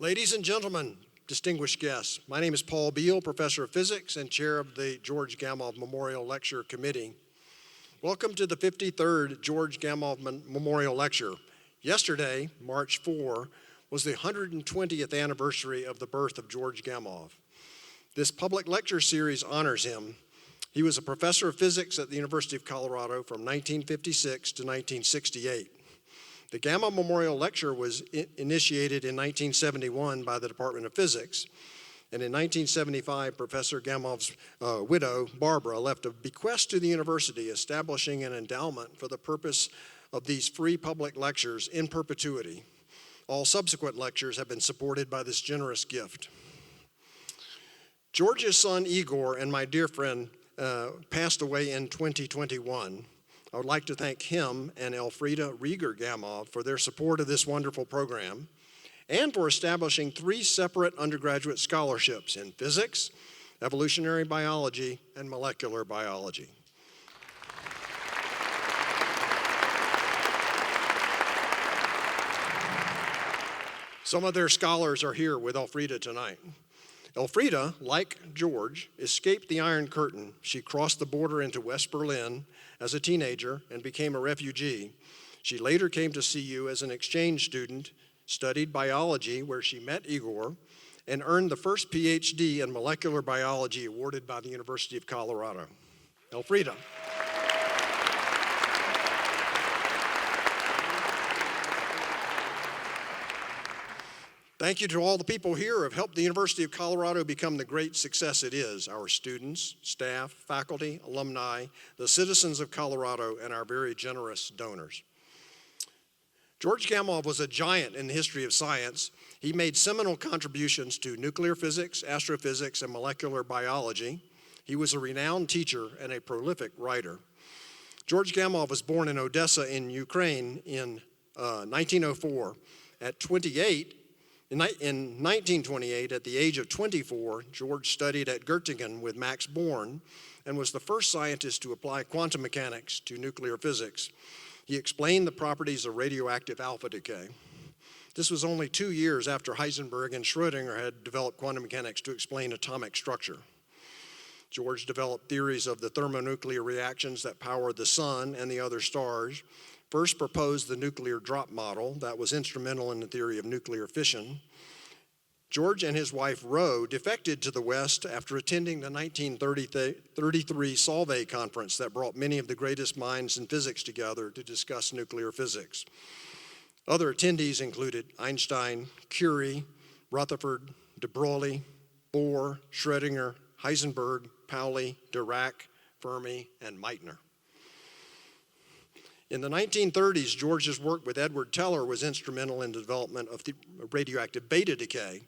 Ladies and gentlemen, distinguished guests, my name is Paul Beal, Professor of Physics and Chair of the George Gamow Memorial Lecture Committee. Welcome to the 53rd George Gamow Memorial Lecture. Yesterday, March 4, was the 120th anniversary of the birth of George Gamow. This public lecture series honors him. He was a professor of physics at the University of Colorado from 1956 to 1968. The Gamow Memorial Lecture was initiated in 1971 by the Department of Physics, and in 1975, Professor Gamow's widow, Barbara, left a bequest to the university establishing an endowment for the purpose of these free public lectures in perpetuity. All subsequent lectures have been supported by this generous gift. George's son, Igor, and my dear friend passed away in 2021. I would like to thank him and Elfrida Rieger Gamow for their support of this wonderful program and for establishing 3 separate undergraduate scholarships in physics, evolutionary biology, and molecular biology. Some of their scholars are here with Elfrida tonight. Elfrida, like George, escaped the Iron Curtain. She crossed the border into West Berlin as a teenager and became a refugee. She later came to CU as an exchange student, studied biology where she met Igor, and earned the first PhD in molecular biology awarded by the University of Colorado. Elfrida. Thank you to all the people here who have helped the University of Colorado become the great success it is. Our students, staff, faculty, alumni, the citizens of Colorado, and our very generous donors. George Gamow was a giant in the history of science. He made seminal contributions to nuclear physics, astrophysics, and molecular biology. He was a renowned teacher and a prolific writer. George Gamow was born in Odessa in Ukraine in 1904. In 1928, at the age of 24, George studied at Göttingen with Max Born and was the first scientist to apply quantum mechanics to nuclear physics. He explained the properties of radioactive alpha decay. This was only 2 years after Heisenberg and Schrödinger had developed quantum mechanics to explain atomic structure. George developed theories of the thermonuclear reactions that power the sun and the other stars, first proposed the nuclear drop model that was instrumental in the theory of nuclear fission. George and his wife Rose defected to the West after attending the 1933 Solvay conference that brought many of the greatest minds in physics together to discuss nuclear physics. Other attendees included Einstein, Curie, Rutherford, de Broglie, Bohr, Schrödinger, Heisenberg, Pauli, Dirac, Fermi, and Meitner. In the 1930s, George's work with Edward Teller was instrumental in the development of the radioactive beta decay.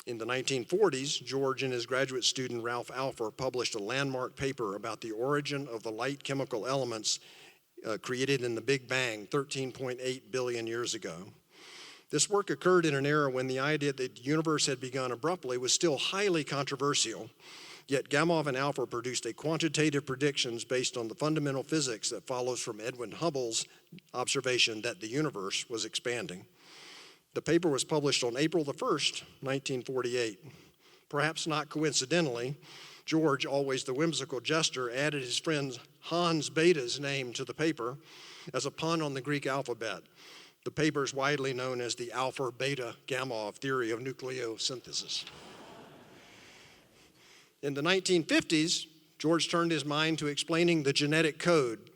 In the 1940s, George and his graduate student Ralph Alpher published a landmark paper about the origin of the light chemical elements created in the Big Bang 13.8 billion years ago. This work occurred in an era when the idea that the universe had begun abruptly was still highly controversial. Yet Gamow and Alpher produced a quantitative predictions based on the fundamental physics that follows from Edwin Hubble's observation that the universe was expanding. The paper was published on April the 1st, 1948. Perhaps not coincidentally, George, always the whimsical jester, added his friend Hans Bethe's name to the paper as a pun on the Greek alphabet. The paper is widely known as the Alpher-Beta-Gamow theory of nucleosynthesis. In the 1950s, George turned his mind to explaining the genetic code.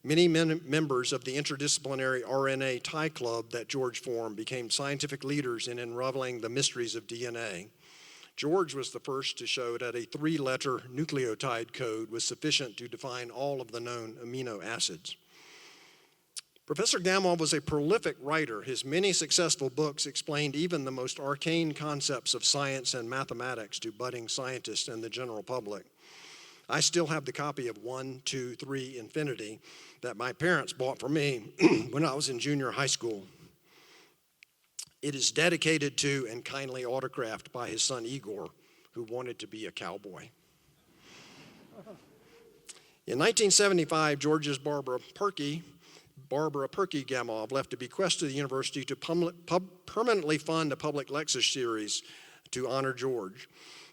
Many members of the interdisciplinary RNA tie club that George formed became scientific leaders in unraveling the mysteries of DNA. George was the first to show that a 3-letter nucleotide code was sufficient to define all of the known amino acids. Professor Gamow was a prolific writer. His many successful books explained even the most arcane concepts of science and mathematics to budding scientists and the general public. I still have the copy of 1, 2, 3, Infinity that my parents bought for me when I was in junior high school. It is dedicated to and kindly autographed by his son Igor, who wanted to be a cowboy. In 1975, George's Barbara Perky Barbara Perky Gamow left a bequest to the university to permanently fund a public lecture series to honor George.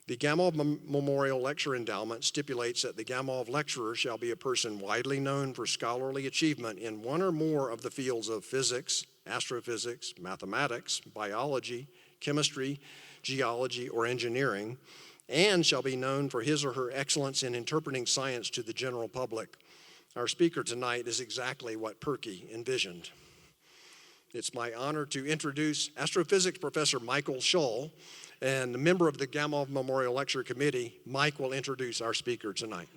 The Gamow Memorial Lecture Endowment stipulates that the Gamow lecturer shall be a person widely known for scholarly achievement in one or more of the fields of physics, astrophysics, mathematics, biology, chemistry, geology, or engineering, and shall be known for his or her excellence in interpreting science to the general public. Our speaker tonight is exactly what Perky envisioned. It's my honor to introduce astrophysics professor Michael Shull, and a member of the Gamow Memorial Lecture Committee. Mike will introduce our speaker tonight.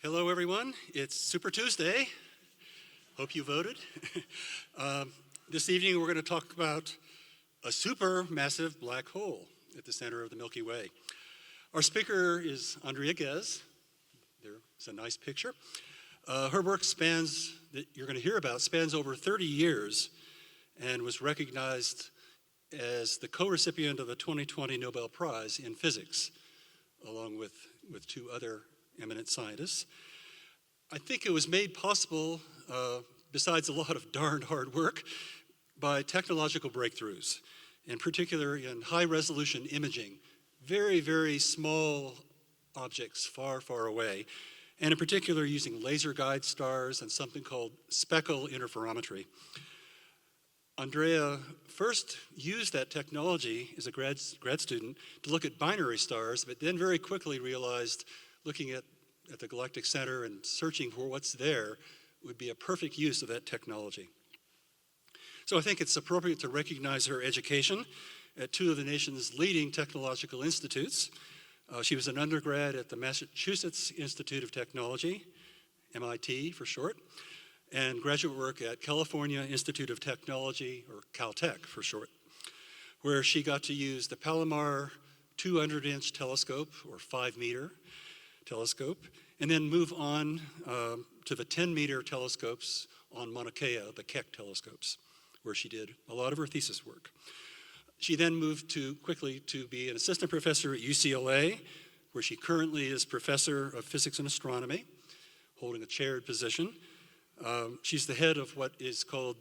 Hello, everyone. It's Super Tuesday. Hope you voted. This evening, we're going to talk about a supermassive black hole at the center of the Milky Way. Our speaker is Andrea Ghez. There's a nice picture. Her work that you're going to hear about, spans over 30 years and was recognized as the co-recipient of the 2020 Nobel Prize in Physics, along with two other eminent scientists. I think it was made possible, besides a lot of darn hard work, by technological breakthroughs, in particular in high-resolution imaging, very, very small objects far, far away, and in particular using laser guide stars and something called speckle interferometry. Andrea first used that technology as a grad student to look at binary stars, but then very quickly realized looking at the Galactic Center and searching for what's there would be a perfect use of that technology. So I think it's appropriate to recognize her education at two of the nation's leading technological institutes. She was an undergrad at the Massachusetts Institute of Technology, MIT for short, and graduate work at California Institute of Technology, or Caltech for short, where she got to use the Palomar 200-inch telescope, or 5-meter telescope, and then move on to the 10-meter telescopes on Mauna Kea, the Keck telescopes, where she did a lot of her thesis work. She then moved quickly to be an assistant professor at UCLA, where she currently is professor of physics and astronomy, holding a chaired position. She's the head of what is called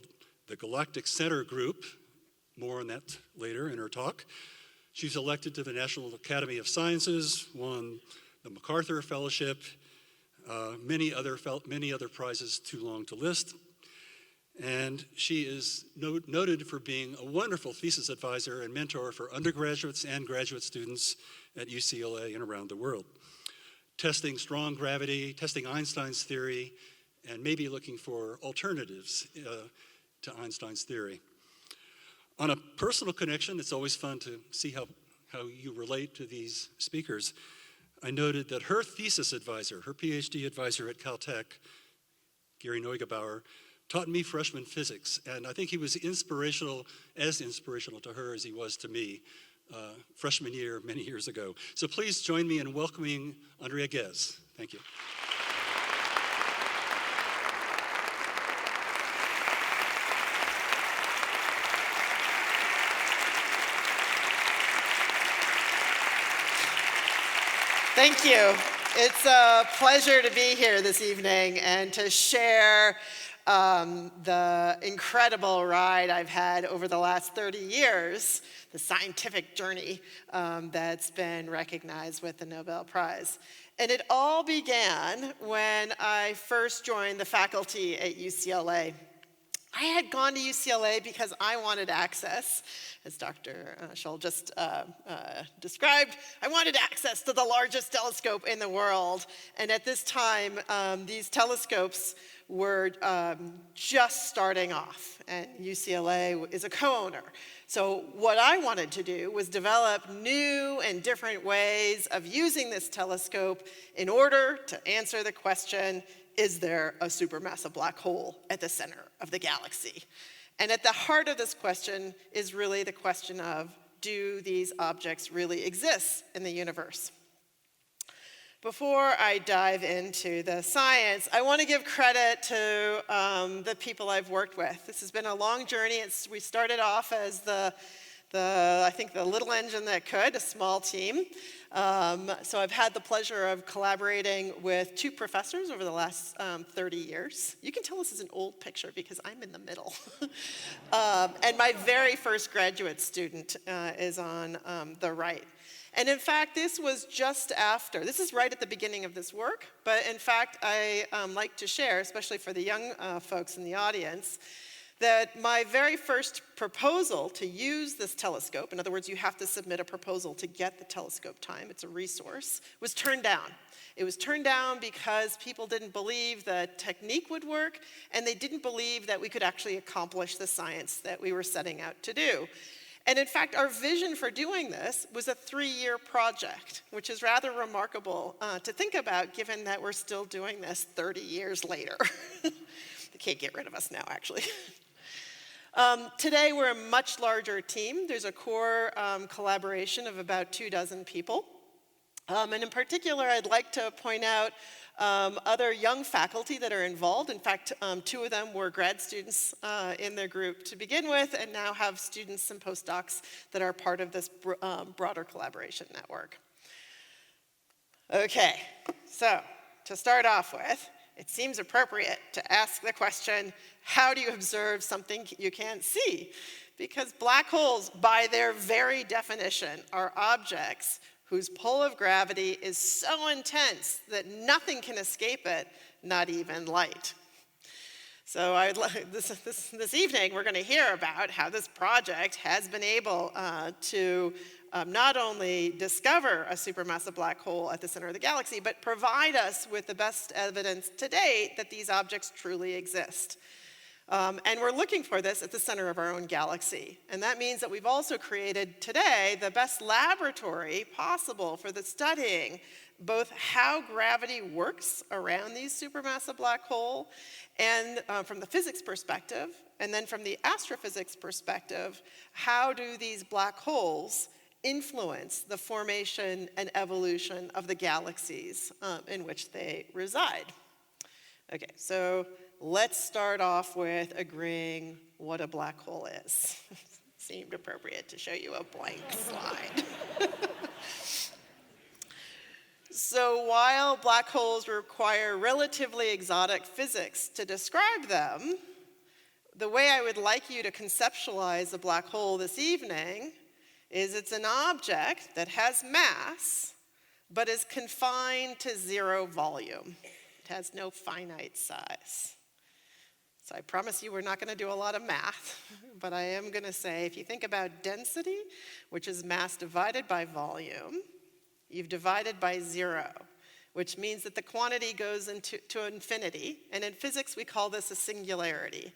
the Galactic Center Group. More on that later in her talk. She's elected to the National Academy of Sciences, won the MacArthur Fellowship, many other prizes too long to list. And she is noted for being a wonderful thesis advisor and mentor for undergraduates and graduate students at UCLA and around the world, testing strong gravity, testing Einstein's theory, and maybe looking for alternatives to Einstein's theory. On a personal connection, it's always fun to see how you relate to these speakers. I noted that her thesis advisor, her PhD advisor at Caltech, Gary Neugebauer, taught me freshman physics, and I think he was as inspirational to her as he was to me freshman year many years ago. So please join me in welcoming Andrea Ghez. Thank you. Thank you. It's a pleasure to be here this evening and to share the incredible ride I've had over the last 30 years, the scientific journey that's been recognized with the Nobel Prize. And it all began when I first joined the faculty at UCLA. I had gone to UCLA because I wanted access, as Dr. Shull just described, I wanted access to the largest telescope in the world. And at this time, these telescopes were just starting off, and UCLA is a co-owner. So what I wanted to do was develop new and different ways of using this telescope in order to answer the question, is there a supermassive black hole at the center of the galaxy? And at the heart of this question is really the question of, do these objects really exist in the universe? Before I dive into the science, I want to give credit to the people I've worked with. This has been a long journey. We started off as the I think the little engine that could, a small team. So I've had the pleasure of collaborating with 2 professors over the last 30 years. You can tell this is an old picture because I'm in the middle. And my very first graduate student is on the right. And in fact, this was just after, this is right at the beginning of this work, but in fact, I like to share, especially for the young folks in the audience, that my very first proposal to use this telescope, in other words, you have to submit a proposal to get the telescope time, it's a resource, was turned down. It was turned down because people didn't believe the technique would work, and they didn't believe that we could actually accomplish the science that we were setting out to do. And in fact, our vision for doing this was a 3-year project, which is rather remarkable to think about, given that we're still doing this 30 years later. They can't get rid of us now, actually. Today, we're a much larger team. There's a core collaboration of about 24 people. And in particular, I'd like to point out other young faculty that are involved. In fact, 2 of them were grad students in their group to begin with, and now have students and postdocs that are part of this broader collaboration network. Okay, so to start off with, it seems appropriate to ask the question, how do you observe something you can't see? Because black holes, by their very definition, are objects whose pull of gravity is so intense that nothing can escape it, not even light. So this evening, we're going to hear about how this project has been able to not only discover a supermassive black hole at the center of the galaxy, but provide us with the best evidence to date that these objects truly exist. And we're looking for this at the center of our own galaxy. And that means that we've also created today the best laboratory possible for the studying both how gravity works around these supermassive black hole, and from the physics perspective, and then from the astrophysics perspective, how do these black holes influence the formation and evolution of the galaxies in which they reside. Okay, so let's start off with agreeing what a black hole is. Seemed appropriate to show you a blank slide. So while black holes require relatively exotic physics to describe them, the way I would like you to conceptualize a black hole this evening is it's an object that has mass, but is confined to 0 volume. It has no finite size. So I promise you we're not going to do a lot of math, but I am going to say if you think about density, which is mass divided by volume, you've divided by 0, which means that the quantity goes to infinity. And in physics, we call this a singularity.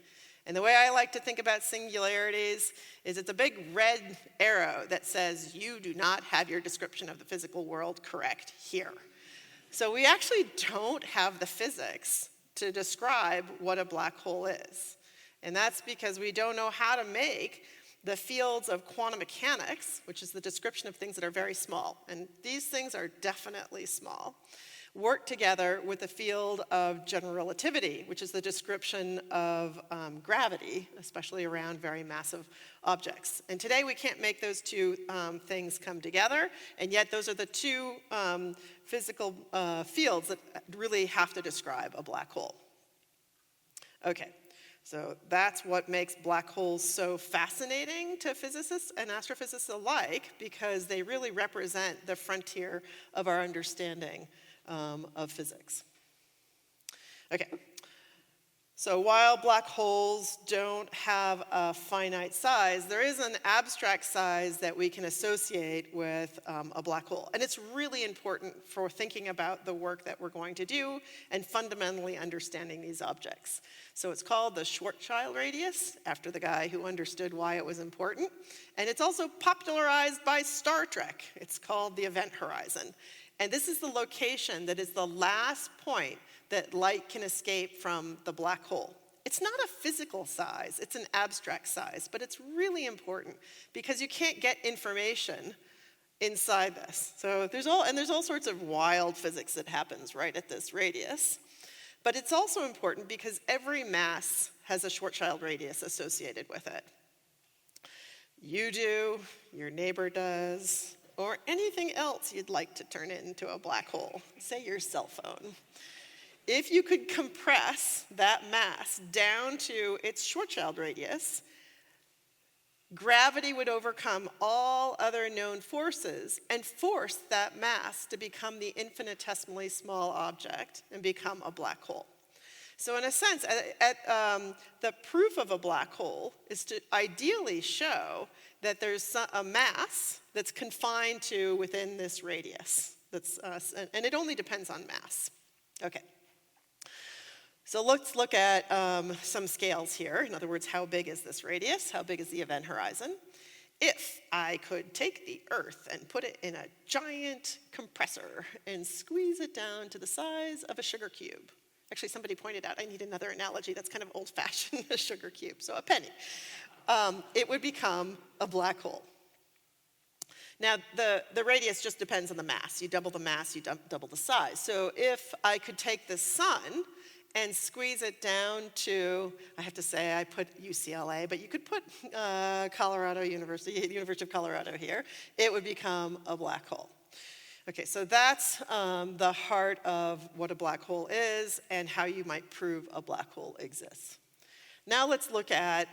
And the way I like to think about singularities is it's a big red arrow that says you do not have your description of the physical world correct here. So we actually don't have the physics to describe what a black hole is. And that's because we don't know how to make the fields of quantum mechanics, which is the description of things that are very small, and these things are definitely small, work together with the field of general relativity, which is the description of gravity, especially around very massive objects. And today we can't make those 2 things come together, and yet those are the 2 physical fields that really have to describe a black hole. Okay. So that's what makes black holes so fascinating to physicists and astrophysicists alike, because they really represent the frontier of our understanding of physics. Okay, so while black holes don't have a finite size, there is an abstract size that we can associate with a black hole. And it's really important for thinking about the work that we're going to do and fundamentally understanding these objects. So it's called the Schwarzschild radius, after the guy who understood why it was important. And it's also popularized by Star Trek. It's called the event horizon. And this is the location that is the last point that light can escape from the black hole. It's not a physical size, it's an abstract size, but it's really important because you can't get information inside this. So there's all sorts of wild physics that happens right at this radius. But it's also important because every mass has a Schwarzschild radius associated with it. you do, your neighbor does, or anything else you'd like to turn into a black hole, say your cell phone. If you could compress that mass down to its Schwarzschild radius, gravity would overcome all other known forces and force that mass to become the infinitesimally small object and become a black hole. So in a sense, the proof of a black hole is to ideally show that there's a mass that's confined to within this radius. And it only depends on mass. Okay. So let's look at some scales here. In other words, how big is this radius? How big is the event horizon? If I could take the Earth and put it in a giant compressor and squeeze it down to the size of a sugar cube. Actually, somebody pointed out I need another analogy that's kind of old-fashioned, a sugar cube, so a penny. It would become a black hole. Now, the radius just depends on the mass. You double the mass, you double the size. So if I could take the sun and squeeze it down to, I have to say I put UCLA, but you could put Colorado University, the University of Colorado here, it would become a black hole. Okay, so that's the heart of what a black hole is and how you might prove a black hole exists. Now let's look at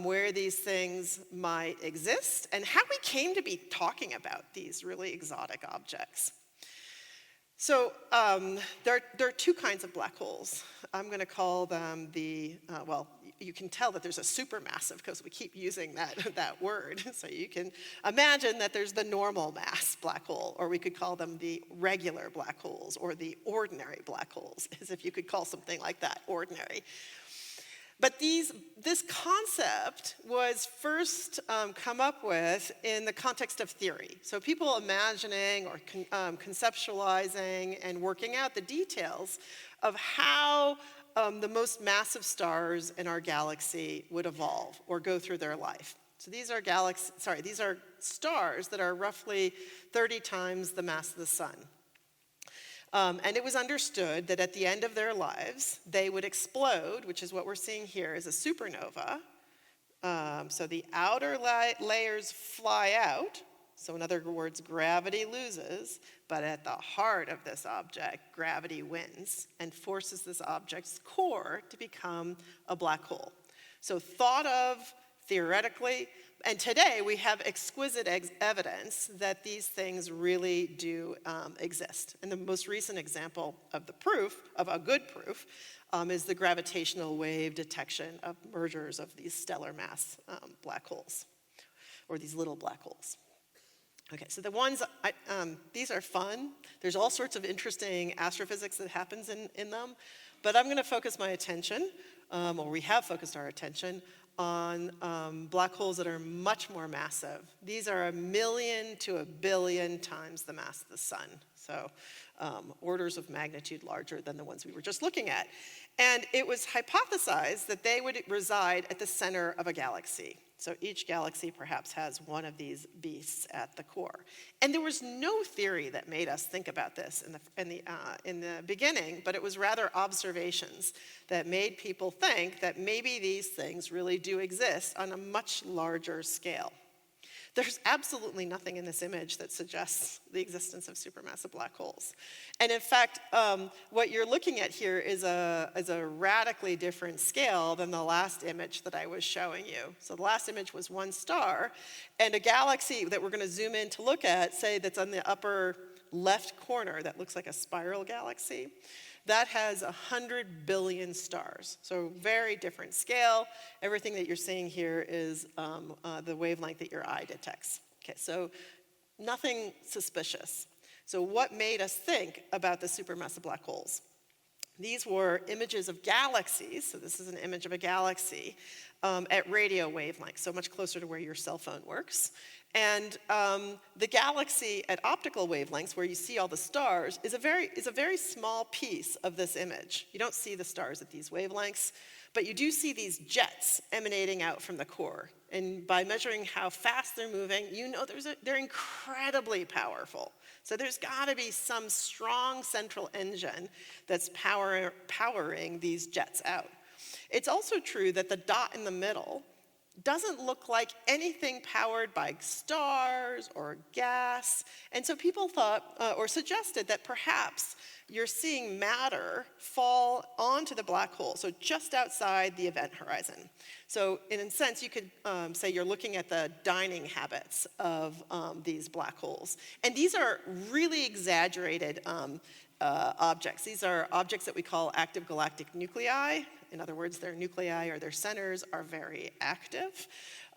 where these things might exist and how we came to be talking about these really exotic objects. So there are two kinds of black holes. I'm going to call them well, you can tell that there's a supermassive because we keep using that word. So you can imagine that there's the normal mass black hole, or we could call them the regular black holes or the ordinary black holes, as if you could call something like that ordinary. But this concept was first come up with in the context of theory. So people imagining or conceptualizing and working out the details of how the most massive stars in our galaxy would evolve or go through their life. So these are these are stars that are roughly 30 times the mass of the sun. And it was understood that at the end of their lives, they would explode, which is what we're seeing here as a supernova. So the outer layers fly out. So in other words, gravity loses. But at the heart of this object, gravity wins and forces this object's core to become a black hole. So thought of theoretically, and today we have exquisite evidence that these things really do exist. And the most recent example of the proof, of a good proof, is the gravitational wave detection of mergers of these stellar mass black holes, or these little black holes. Okay, so the ones, these are fun. There's all sorts of interesting astrophysics that happens in them, but I'm gonna focus my attention, or we have focused our attention, on black holes that are much more massive. These are 1 million to 1 billion times the mass of the sun. So orders of magnitude larger than the ones we were just looking at. And it was hypothesized that they would reside at the center of a galaxy. So each galaxy perhaps has one of these beasts at the core. And there was no theory that made us think about this in the beginning, but it was rather observations that made people think that maybe these things really do exist on a much larger scale. There's absolutely nothing in this image that suggests the existence of supermassive black holes. And in fact, what you're looking at here is a radically different scale than the last image that I was showing you. So the last image was one star, and a galaxy that we're going to zoom in to look at, say that's on the upper left corner, that looks like a spiral galaxy. That has 100 billion stars, so very different scale. Everything that you're seeing here is the wavelength that your eye detects. Okay, so nothing suspicious. So what made us think about the supermassive black holes? These were images of galaxies, so this is an image of a galaxy at radio wavelength, so much closer to where your cell phone works. And the galaxy at optical wavelengths, where you see all the stars, is a very small piece of this image. You don't see the stars at these wavelengths, but you do see these jets emanating out from the core. And by measuring how fast they're moving, you know they're incredibly powerful. So there's got to be some strong central engine that's powering these jets out. It's also true that the dot in the middle, doesn't look like anything powered by stars or gas. And so people thought, or suggested that perhaps you're seeing matter fall onto the black hole, so just outside the event horizon. So in a sense, you could say you're looking at the dining habits of these black holes. And these are really exaggerated objects. These are objects that we call active galactic nuclei. In other words, their nuclei or their centers are very active.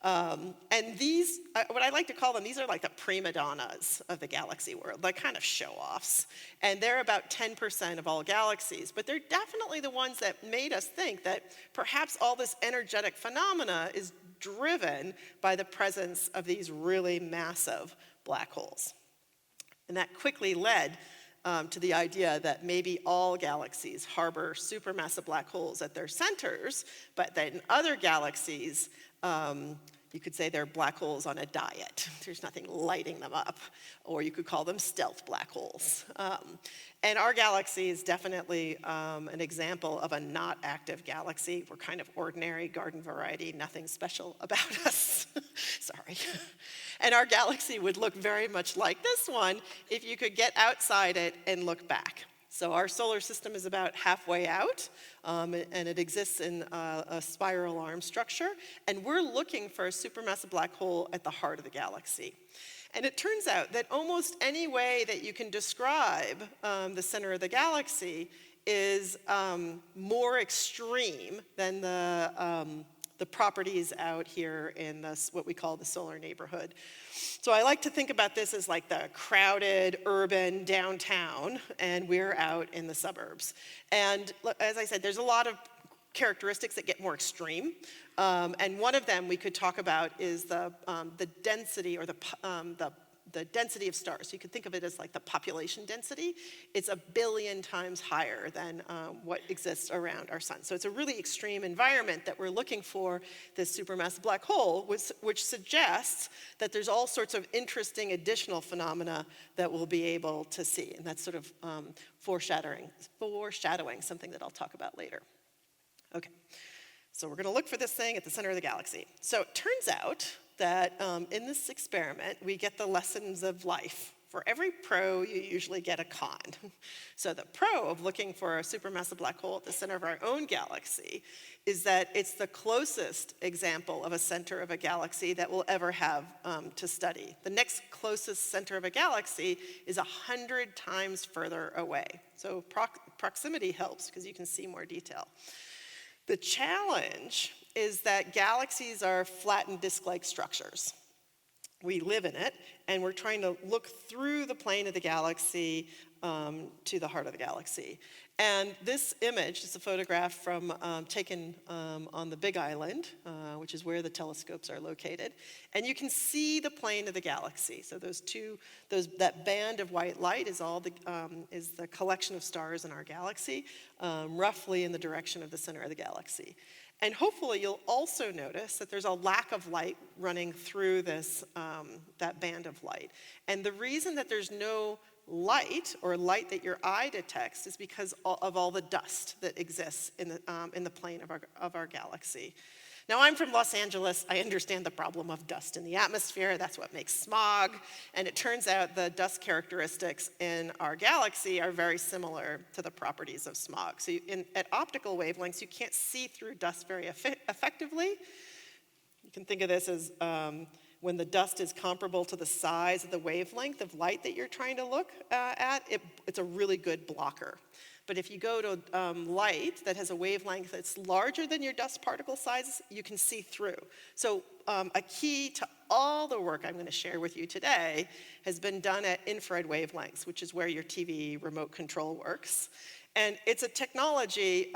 And these, what I like to call them, these are like the prima donnas of the galaxy world, like kind of show-offs. And they're about 10% of all galaxies, but they're definitely the ones that made us think that perhaps all this energetic phenomena is driven by the presence of these really massive black holes. And that quickly led to the idea that maybe all galaxies harbor supermassive black holes at their centers, but that in other galaxies, you could say they're black holes on a diet. There's nothing lighting them up. Or you could call them stealth black holes. And our galaxy is definitely an example of a not active galaxy. We're kind of ordinary, garden variety, nothing special about us. Sorry. And our galaxy would look very much like this one if you could get outside it and look back. So our solar system is about halfway out, and it exists in a spiral arm structure, and we're looking for a supermassive black hole at the heart of the galaxy. And it turns out that almost any way that you can describe the center of the galaxy is more extreme than the properties out here in what we call the solar neighborhood. So I like to think about this as like the crowded urban downtown, and we're out in the suburbs. And as I said, there's a lot of characteristics that get more extreme. And one of them we could talk about is the density or the density of stars. So you could think of it as like the population density. It's 1 billion times higher than what exists around our sun. So it's a really extreme environment that we're looking for this supermassive black hole, which suggests that there's all sorts of interesting additional phenomena that we'll be able to see. And that's sort of foreshadowing something that I'll talk about later. Okay, so we're going to look for this thing at the center of the galaxy. So it turns out that in this experiment, we get the lessons of life. For every pro, you usually get a con. So the pro of looking for a supermassive black hole at the center of our own galaxy is that it's the closest example of a center of a galaxy that we'll ever have to study. The next closest center of a galaxy is 100 times further away. So proximity helps because you can see more detail. The challenge is that galaxies are flattened disk-like structures. We live in it, and we're trying to look through the plane of the galaxy to the heart of the galaxy. And this image is a photograph from taken on the Big Island, which is where the telescopes are located. And you can see the plane of the galaxy. So that band of white light is the collection of stars in our galaxy, roughly in the direction of the center of the galaxy. And hopefully you'll also notice that there's a lack of light running through that band of light. And the reason that there's no light, or light that your eye detects, is because of all the dust that exists in the plane of our galaxy. Now, I'm from Los Angeles. I understand the problem of dust in the atmosphere. That's what makes smog. And it turns out the dust characteristics in our galaxy are very similar to the properties of smog. So at optical wavelengths, you can't see through dust very effectively. You can think of this as when the dust is comparable to the size of the wavelength of light that you're trying to look at, it's a really good blocker. But if you go to light that has a wavelength that's larger than your dust particle size, you can see through. So a key to all the work I'm going to share with you today has been done at infrared wavelengths, which is where your TV remote control works. And it's a technology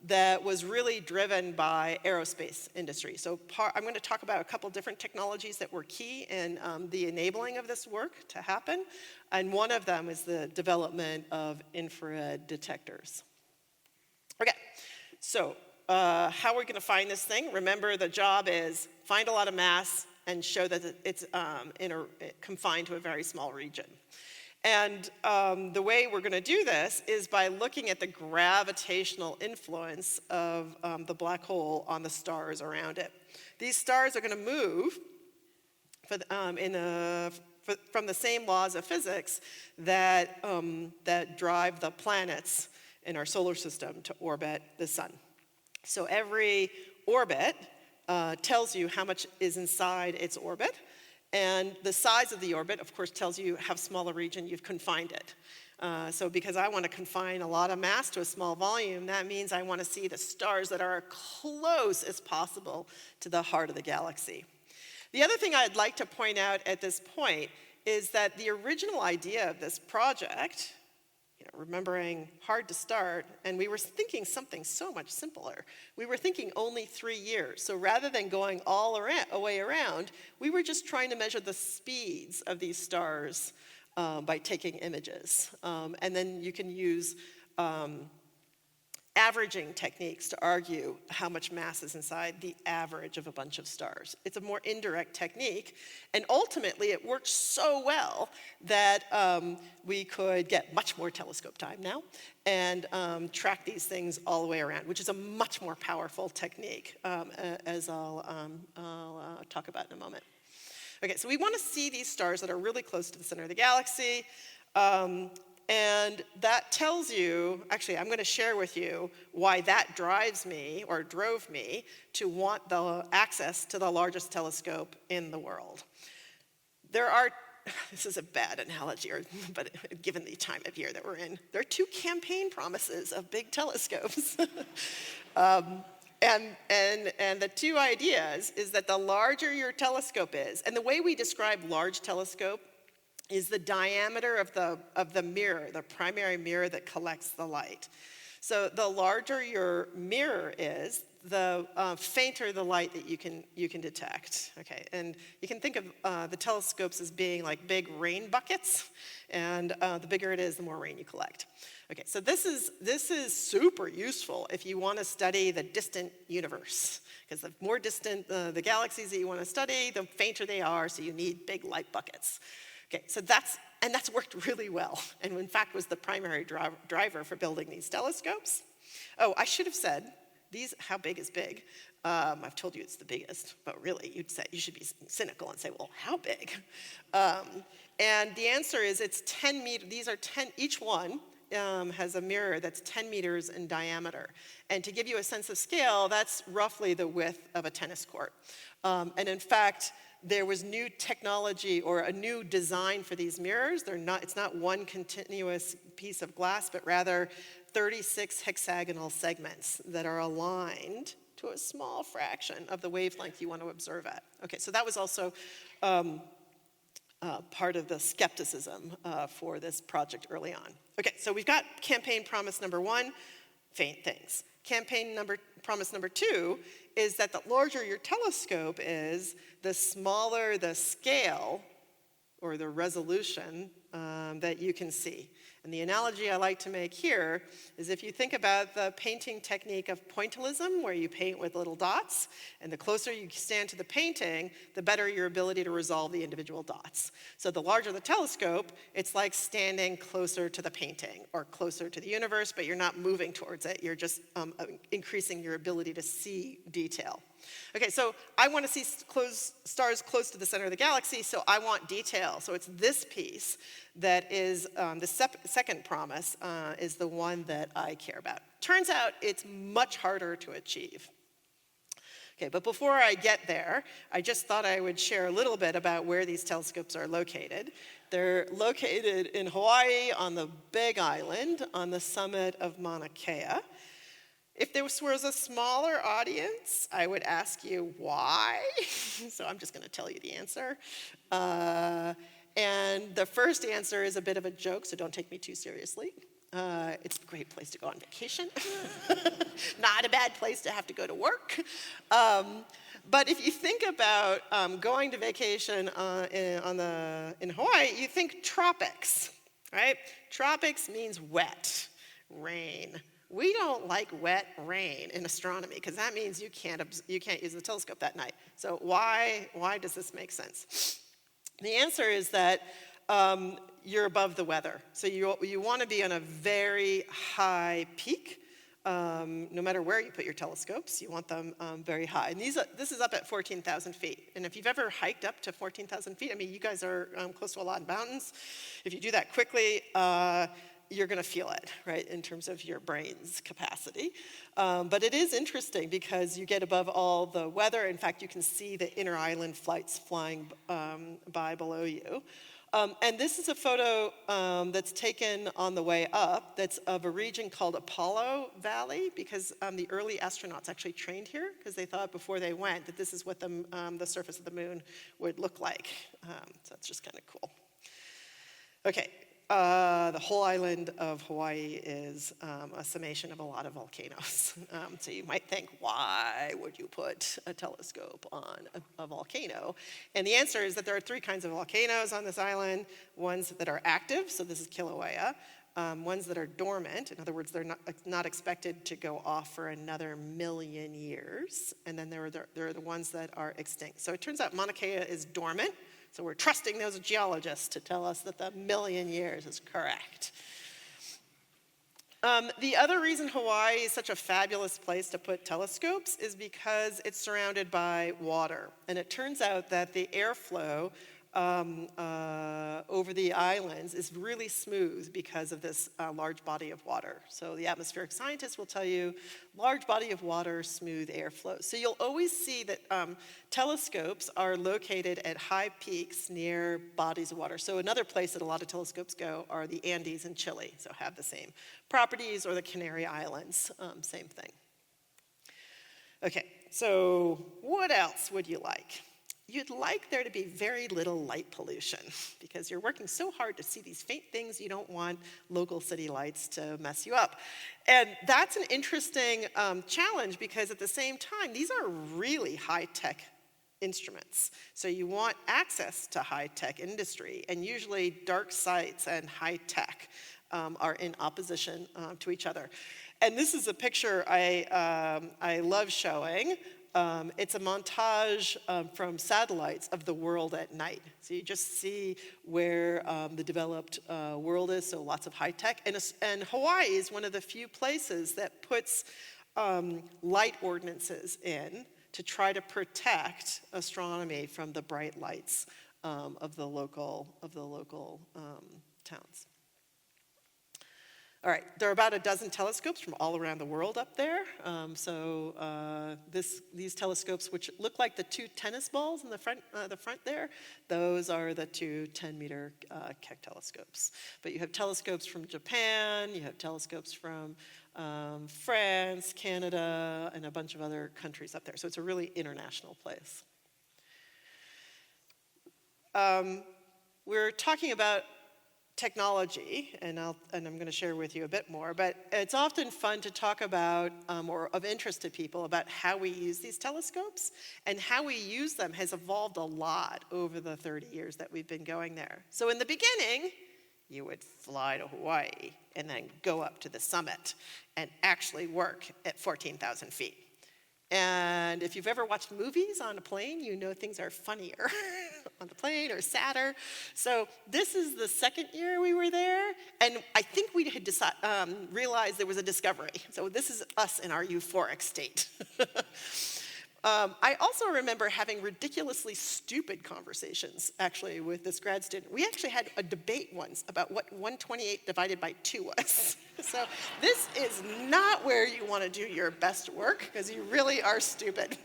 that was really driven by aerospace industry. So I'm going to talk about a couple different technologies that were key in the enabling of this work to happen. And one of them is the development of infrared detectors. Okay, so how are we going to find this thing? Remember, the job is find a lot of mass and show that it's confined to a very small region. And the way we're going to do this is by looking at the gravitational influence of the black hole on the stars around it. These stars are going to move from the same laws of physics that drive the planets in our solar system to orbit the sun. So every orbit tells you how much is inside its orbit, and the size of the orbit, of course, tells you how small a region you've confined it. So because I want to confine a lot of mass to a small volume, that means I want to see the stars that are close as possible to the heart of the galaxy. The other thing I'd like to point out at this point is that the original idea of this project, remembering hard to start, and we were thinking something so much simpler. We were thinking only 3 years. So rather than going all the way around, we were just trying to measure the speeds of these stars by taking images. And then you can use averaging techniques to argue how much mass is inside the average of a bunch of stars. It's a more indirect technique, and ultimately it works so well that we could get much more telescope time now and track these things all the way around, which is a much more powerful technique, as I'll talk about in a moment. Okay, so we want to see these stars that are really close to the center of the galaxy. And that tells you, actually, I'm going to share with you why that drives me, or drove me, to want the access to the largest telescope in the world. There are, this is a bad analogy, but given the time of year that we're in, there are 2 campaign promises of big telescopes. And the 2 ideas is that the larger your telescope is, and the way we describe large telescope is the diameter of the mirror, the primary mirror that collects the light. So the larger your mirror is, the fainter the light that you can detect. Okay, and you can think of the telescopes as being like big rain buckets, and the bigger it is, the more rain you collect. Okay, so this is super useful if you want to study the distant universe, because the more distant the galaxies that you want to study, the fainter they are, so you need big light buckets. Okay, so that's worked really well, and in fact was the primary driver for building these telescopes. Oh, I should have said, how big is big? I've told you it's the biggest, but really you should be cynical and say, well, how big? And the answer is it's 10 meters, these are 10, each one has a mirror that's 10 meters in diameter. And to give you a sense of scale, that's roughly the width of a tennis court. And in fact, there was new technology or a new design for these mirrors. It's not one continuous piece of glass, but rather 36 hexagonal segments that are aligned to a small fraction of the wavelength you want to observe at. Okay, so that was also part of the skepticism for this project early on. Okay, so we've got campaign promise number 1, faint things. Promise number 2 is that the larger your telescope is, the smaller the scale or the resolution that you can see. And the analogy I like to make here is if you think about the painting technique of pointillism, where you paint with little dots, and the closer you stand to the painting, the better your ability to resolve the individual dots. So the larger the telescope, it's like standing closer to the painting or closer to the universe, but you're not moving towards it. You're just increasing your ability to see detail. Okay, so I want to see stars close to the center of the galaxy, so I want detail. So it's this piece that is the second promise is the one that I care about. Turns out it's much harder to achieve. Okay, but before I get there, I just thought I would share a little bit about where these telescopes are located. They're located in Hawaii on the Big Island on the summit of Mauna Kea. If there was a smaller audience, I would ask you why. So I'm just going to tell you the answer. And the first answer is a bit of a joke, so don't take me too seriously. It's a great place to go on vacation. Not a bad place to have to go to work. But if you think about going to vacation in Hawaii, you think tropics, right? Tropics means wet, rain. We don't like wet rain in astronomy because that means you can't use the telescope that night. So why does this make sense? The answer is that you're above the weather. So you want to be on a very high peak. No matter where you put your telescopes, you want them very high. And this is up at 14,000 feet. And if you've ever hiked up to 14,000 feet, I mean, you guys are close to a lot of mountains. If you do that quickly, you're going to feel it, right, in terms of your brain's capacity. But it is interesting because you get above all the weather. In fact, you can see the inner island flights flying by below you. And this is a photo that's taken on the way up that's of a region called Apollo Valley, because the early astronauts actually trained here because they thought before they went that this is what the surface of the moon would look like. So it's just kind of cool. Okay. The whole island of Hawaii is a summation of a lot of volcanoes. So you might think, why would you put a telescope on a volcano? And the answer is that there are three kinds of volcanoes on this island. Ones that are active, so this is Kilauea. Ones that are dormant, in other words, they're not expected to go off for another 1,000,000 years. And then there are the ones that are extinct. So it turns out Mauna Kea is dormant. So we're trusting those geologists to tell us that the 1,000,000 years is correct. The other reason Hawaii is such a fabulous place to put telescopes is because it's surrounded by water. And it turns out that the airflow over the islands is really smooth because of this large body of water. So the atmospheric scientists will tell you, large body of water, smooth airflow. So you'll always see that telescopes are located at high peaks near bodies of water. So another place that a lot of telescopes go are the Andes in Chile, so have the same properties, or the Canary Islands, same thing. Okay, so what else would you like? You'd like there to be very little light pollution because you're working so hard to see these faint things, you don't want local city lights to mess you up. And that's an interesting challenge because at the same time, these are really high-tech instruments. So you want access to high-tech industry, and usually dark sites and high-tech are in opposition to each other. And this is a picture I love showing. It's a montage from satellites of the world at night. So you just see where the developed world is, so lots of high tech. And Hawaii is one of the few places that puts light ordinances in to try to protect astronomy from the bright lights of the local towns. All right, there are about a dozen telescopes from all around the world up there. These telescopes, which look like the two tennis balls in the front there, those are the two 10-meter Keck telescopes. But you have telescopes from Japan, you have telescopes from France, Canada, and a bunch of other countries up there. So it's a really international place. We're talking about technology, and I'm going to share with you a bit more, but it's often fun to talk about, or of interest to people, about how we use these telescopes, and how we use them has evolved a lot over the 30 years that we've been going there. So in the beginning, you would fly to Hawaii and then go up to the summit and actually work at 14,000 feet. And if you've ever watched movies on a plane, you know things are funnier on the plane or sadder. So this is the second year we were there, and I think we had realized there was a discovery. So this is us in our euphoric state. I also remember having ridiculously stupid conversations, actually, with this grad student. We actually had a debate once about what 128 divided by 2 was. So this is not where you want to do your best work, because you really are stupid.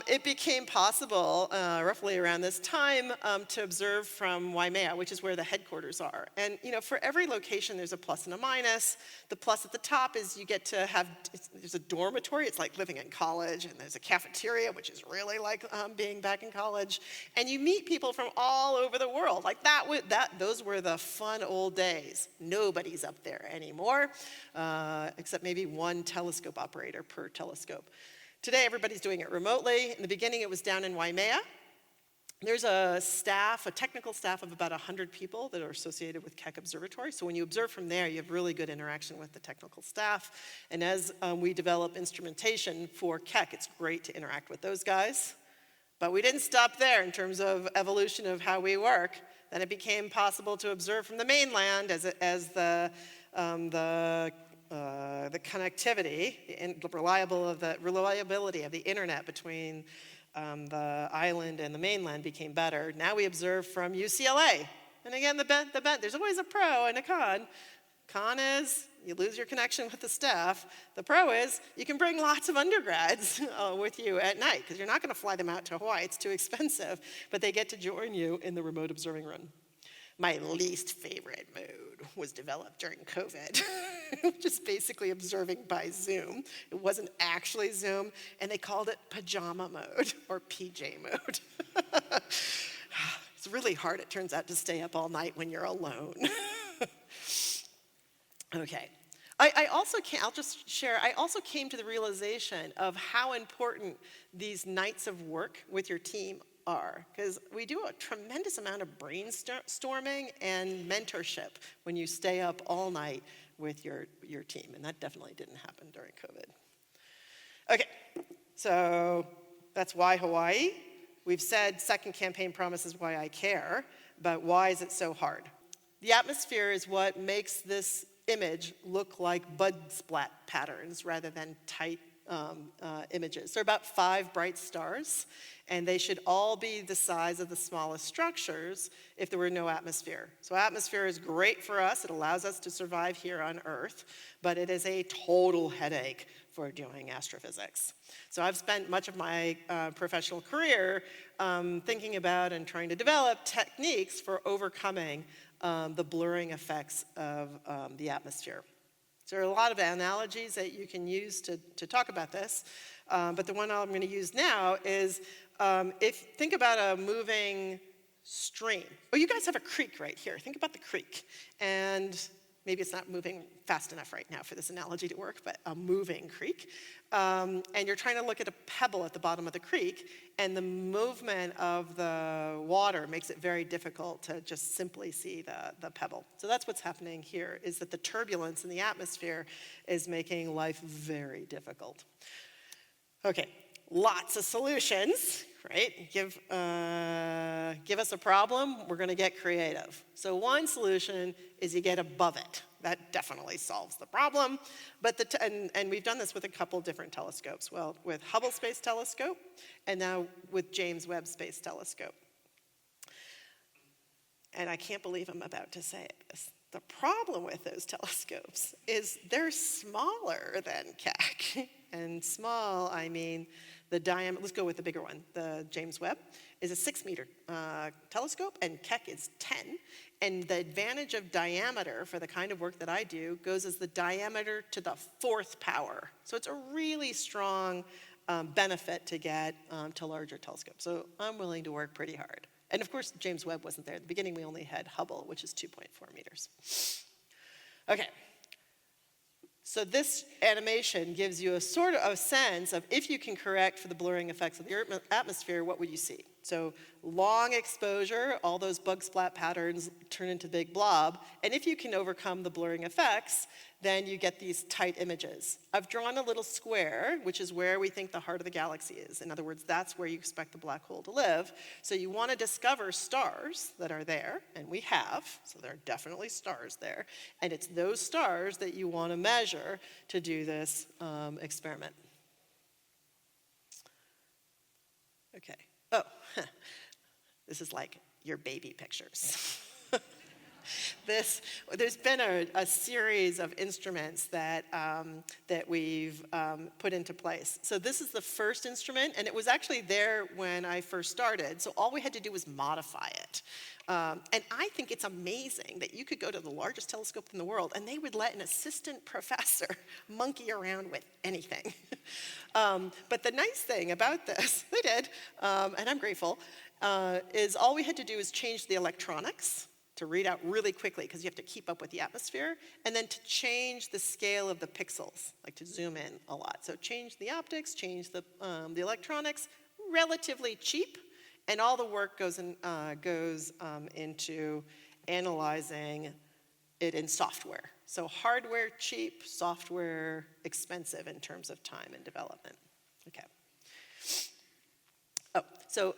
It became possible, roughly around this time, to observe from Waimea, which is where the headquarters are. And for every location, there's a plus and a minus. The plus at the top is you get to have, there's a dormitory, it's like living in college, and there's a cafeteria, which is really like being back in college. And you meet people from all over the world. Like those were the fun old days. Nobody's up there anymore, except maybe one telescope operator per telescope. Today, everybody's doing it remotely. In the beginning, it was down in Waimea. There's a technical staff of about 100 people that are associated with Keck Observatory. So when you observe from there, you have really good interaction with the technical staff. And as we develop instrumentation for Keck, it's great to interact with those guys. But we didn't stop there in terms of evolution of how we work. Then it became possible to observe from the mainland as the connectivity, the reliability of the internet between the island and the mainland became better. Now we observe from UCLA. And again, there's always a pro and a con. Con is you lose your connection with the staff. The pro is you can bring lots of undergrads with you at night because you're not going to fly them out to Hawaii. It's too expensive. But they get to join you in the remote observing run. My least favorite mode was developed during COVID, which is basically observing by Zoom. It wasn't actually Zoom, and they called it pajama mode or PJ mode. It's really hard, it turns out, to stay up all night when you're alone. Okay. I'll just share, I also came to the realization of how important these nights of work with your team are, because we do a tremendous amount of brainstorming and mentorship when you stay up all night with your team, and that definitely didn't happen during COVID. Okay, so that's why Hawaii. We've said second campaign promise is why I care, but why is it so hard? The atmosphere is what makes this image look like bud splat patterns rather than tight images. They're about 5 bright stars, and they should all be the size of the smallest structures if there were no atmosphere. So atmosphere is great for us. It allows us to survive here on Earth, but it is a total headache for doing astrophysics. So I've spent much of my professional career thinking about and trying to develop techniques for overcoming the blurring effects of the atmosphere. So there are a lot of analogies that you can use to talk about this, but the one I'm going to use now is think about a moving stream. Oh, you guys have a creek right here. Think about the creek. And maybe it's not moving fast enough right now for this analogy to work, but a moving creek. And you're trying to look at a pebble at the bottom of the creek, and the movement of the water makes it very difficult to just simply see the pebble. So that's what's happening here, is that the turbulence in the atmosphere is making life very difficult. Okay, lots of solutions, right? Give us a problem, we're going to get creative. So one solution is you get above it. That definitely solves the problem. But and we've done this with a couple different telescopes. Well, with Hubble Space Telescope, and now with James Webb Space Telescope. And I can't believe I'm about to say this. The problem with those telescopes is they're smaller than Keck. And small, I mean the diameter. Let's go with the bigger one. The James Webb is a 6-meter telescope, and Keck is 10. And the advantage of diameter for the kind of work that I do goes as the diameter to the 4th power. So it's a really strong benefit to get to larger telescopes. So I'm willing to work pretty hard. And of course, James Webb wasn't there. At the beginning, we only had Hubble, which is 2.4 meters. Okay. So this animation gives you a sort of a sense of if you can correct for the blurring effects of the atmosphere, what would you see? So long exposure, all those bug splat patterns turn into big blob. And if you can overcome the blurring effects, then you get these tight images. I've drawn a little square, which is where we think the heart of the galaxy is. In other words, that's where you expect the black hole to live. So you want to discover stars that are there, and we have, so there are definitely stars there. And it's those stars that you want to measure to do this experiment. Okay. Oh, this is like your baby pictures. There's been a series of instruments that we've put into place. So this is the first instrument, and it was actually there when I first started. So all we had to do was modify it. And I think it's amazing that you could go to the largest telescope in the world, and they would let an assistant professor monkey around with anything. But the nice thing about this, they did, and I'm grateful, is all we had to do is change the electronics to read out really quickly, because you have to keep up with the atmosphere, and then to change the scale of the pixels, like to zoom in a lot. So change the optics, change the electronics, relatively cheap, and all the work goes into analyzing it in software. So hardware cheap, software expensive in terms of time and development. Okay. Oh, so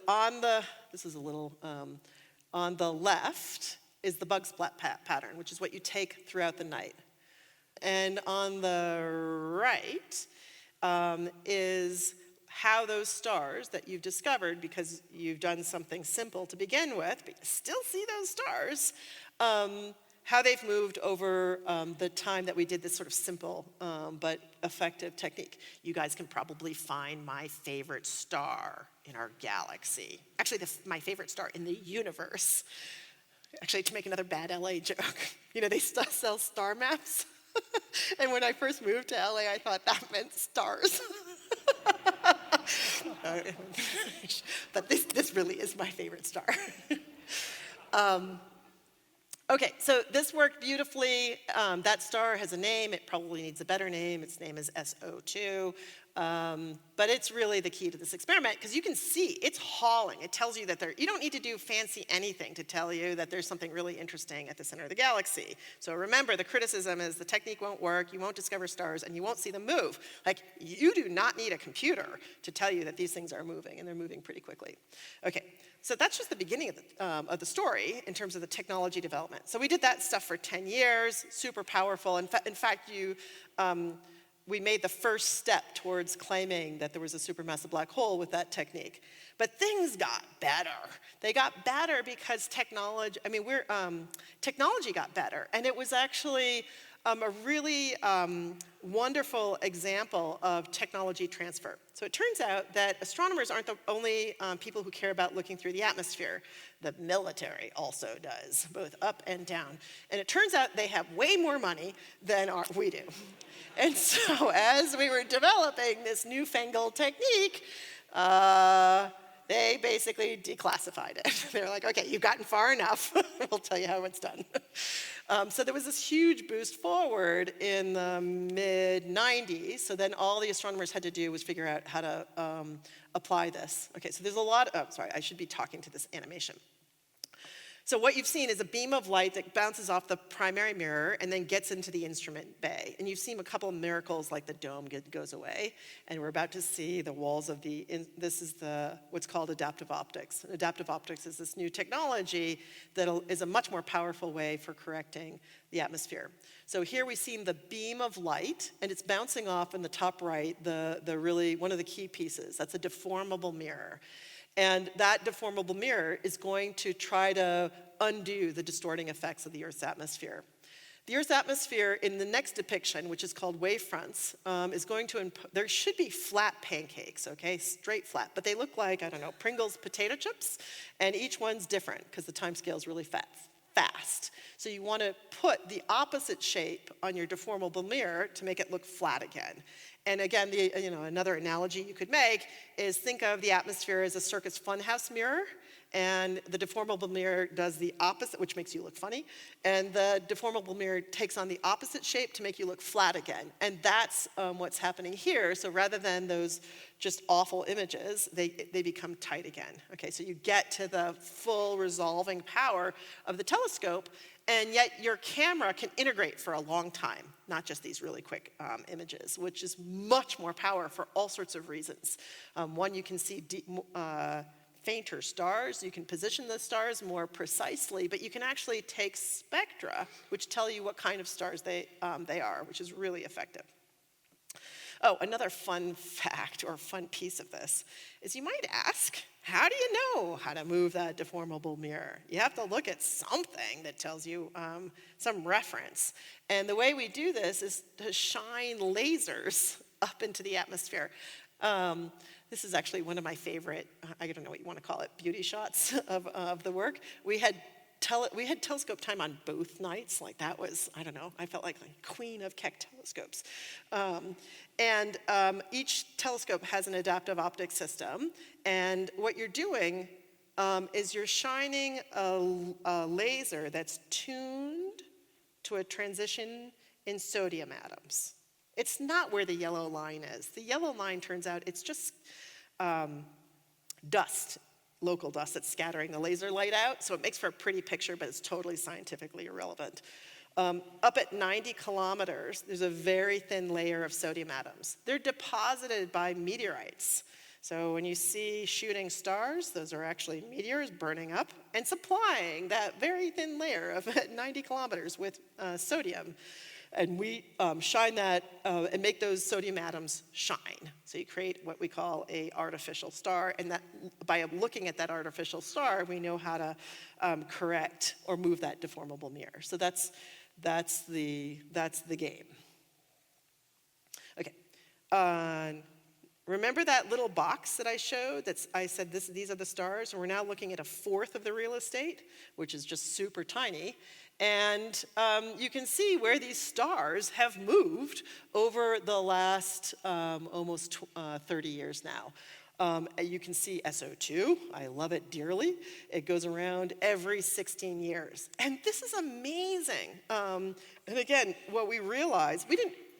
this is a little On the left is the bug splat pattern, which is what you take throughout the night. And on the right is how those stars that you've discovered, because you've done something simple to begin with, but you still see those stars, how they've moved over the time that we did this sort of simple but effective technique. You guys can probably find my favorite star in our galaxy. Actually, my favorite star in the universe. Actually, to make another bad LA joke, you know, they sell star maps. And when I first moved to LA, I thought that meant stars. But this really is my favorite star. Okay, so this worked beautifully. That star has a name. It probably needs a better name. Its name is SO2. But it's really the key to this experiment, because you can see it's hauling. It tells you that you don't need to do fancy anything to tell you that there's something really interesting at the center of the galaxy. So remember, the criticism is the technique won't work, you won't discover stars, and you won't see them move. Like, you do not need a computer to tell you that these things are moving, and they're moving pretty quickly. Okay, so that's just the beginning of the story in terms of the technology development. So we did that stuff for 10 years, super powerful. In fact, we made the first step towards claiming that there was a supermassive black hole with that technique. But things got better. They got better because technology got better. And it was actually a really wonderful example of technology transfer. So it turns out that astronomers aren't the only people who care about looking through the atmosphere. The military also does, both up and down. And it turns out they have way more money than we do. And so as we were developing this newfangled technique, they basically declassified it. They're like, okay, you've gotten far enough. We'll tell you how it's done. So there was this huge boost forward in the mid-90s. So then all the astronomers had to do was figure out how to apply this. Okay, so there's a lot of, sorry, I should be talking to this animation. So what you've seen is a beam of light that bounces off the primary mirror and then gets into the instrument bay. And you've seen a couple of miracles, like the dome goes away, and we're about to see the walls of this is what's called adaptive optics. And adaptive optics is this new technology that is a much more powerful way for correcting the atmosphere. So here we've seen the beam of light, and it's bouncing off in the top right, one of the key pieces. That's a deformable mirror. And that deformable mirror is going to try to undo the distorting effects of the Earth's atmosphere. The Earth's atmosphere in the next depiction, which is called wavefronts, is going to, there should be flat pancakes, okay, straight flat, but they look like, I don't know, Pringles potato chips, and each one's different because the time scale is really fast. So you want to put the opposite shape on your deformable mirror to make it look flat again. And again, another analogy you could make is think of the atmosphere as a circus funhouse mirror, and the deformable mirror does the opposite, which makes you look funny, and the deformable mirror takes on the opposite shape to make you look flat again. And that's what's happening here. So rather than those just awful images, they become tight again. Okay, so you get to the full resolving power of the telescope, and yet your camera can integrate for a long time, not just these really quick images, which is much more power for all sorts of reasons. One, you can see fainter stars. You can position the stars more precisely, but you can actually take spectra, which tell you what kind of stars they are, which is really effective. Oh, another fun fact or fun piece of this is you might ask, how do you know how to move that deformable mirror? You have to look at something that tells you some reference. And the way we do this is to shine lasers up into the atmosphere. This is actually one of my favorite, I don't know what you want to call it, beauty shots of the work. We had telescope time on both nights. Like that was, I don't know, I felt like queen of Keck telescopes. And each telescope has an adaptive optics system. And what you're doing is you're shining a laser that's tuned to a transition in sodium atoms. It's not where the yellow line is. The yellow line, turns out, it's just dust, local dust that's scattering the laser light out. So it makes for a pretty picture, but it's totally scientifically irrelevant. Up at 90 kilometers, there's a very thin layer of sodium atoms. They're deposited by meteorites. So when you see shooting stars, those are actually meteors burning up and supplying that very thin layer of 90 kilometers with sodium. And we shine that and make those sodium atoms shine. So you create what we call a artificial star, and that by looking at that artificial star, we know how to correct or move that deformable mirror. So that's the game. Okay. Remember that little box that I showed? I said these are the stars, and we're now looking at a fourth of the real estate, which is just super tiny. And you can see where these stars have moved over the last almost 30 years now. You can see SO2. I love it dearly. It goes around every 16 years. And this is amazing. And again, what we realized,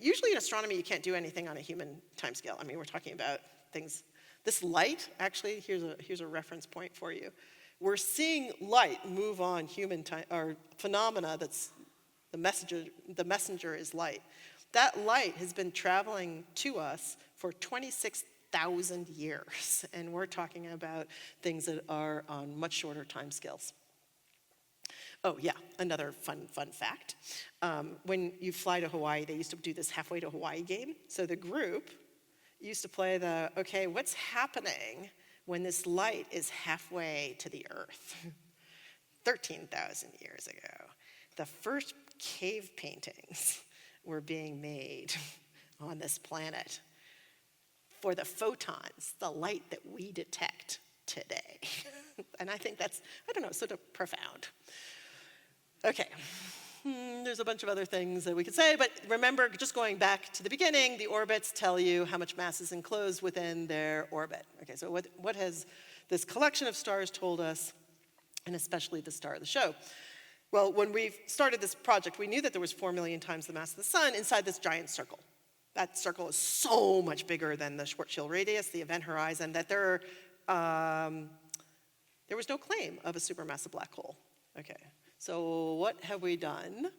usually in astronomy, you can't do anything on a human timescale. I mean, we're talking about things. This light, actually, here's a reference point for you. We're seeing light move on human time, or phenomena that's the messenger is light. That light has been traveling to us for 26,000 years, and we're talking about things that are on much shorter timescales. Oh yeah, another fun fact. When you fly to Hawaii, they used to do this halfway to Hawaii game. So the group used to play okay, what's happening when this light is halfway to the Earth? 13,000 years ago, the first cave paintings were being made on this planet for the photons, the light that we detect today. And I think that's, sort of profound. Okay, there's a bunch of other things that we could say, but remember, just going back to the beginning, the orbits tell you how much mass is enclosed within their orbit. Okay, so what has this collection of stars told us, and especially the star of the show? Well, when we started this project, we knew that there was 4 million times the mass of the sun inside this giant circle. That circle is so much bigger than the Schwarzschild radius, the event horizon, that there was no claim of a supermassive black hole. Okay. So what have we done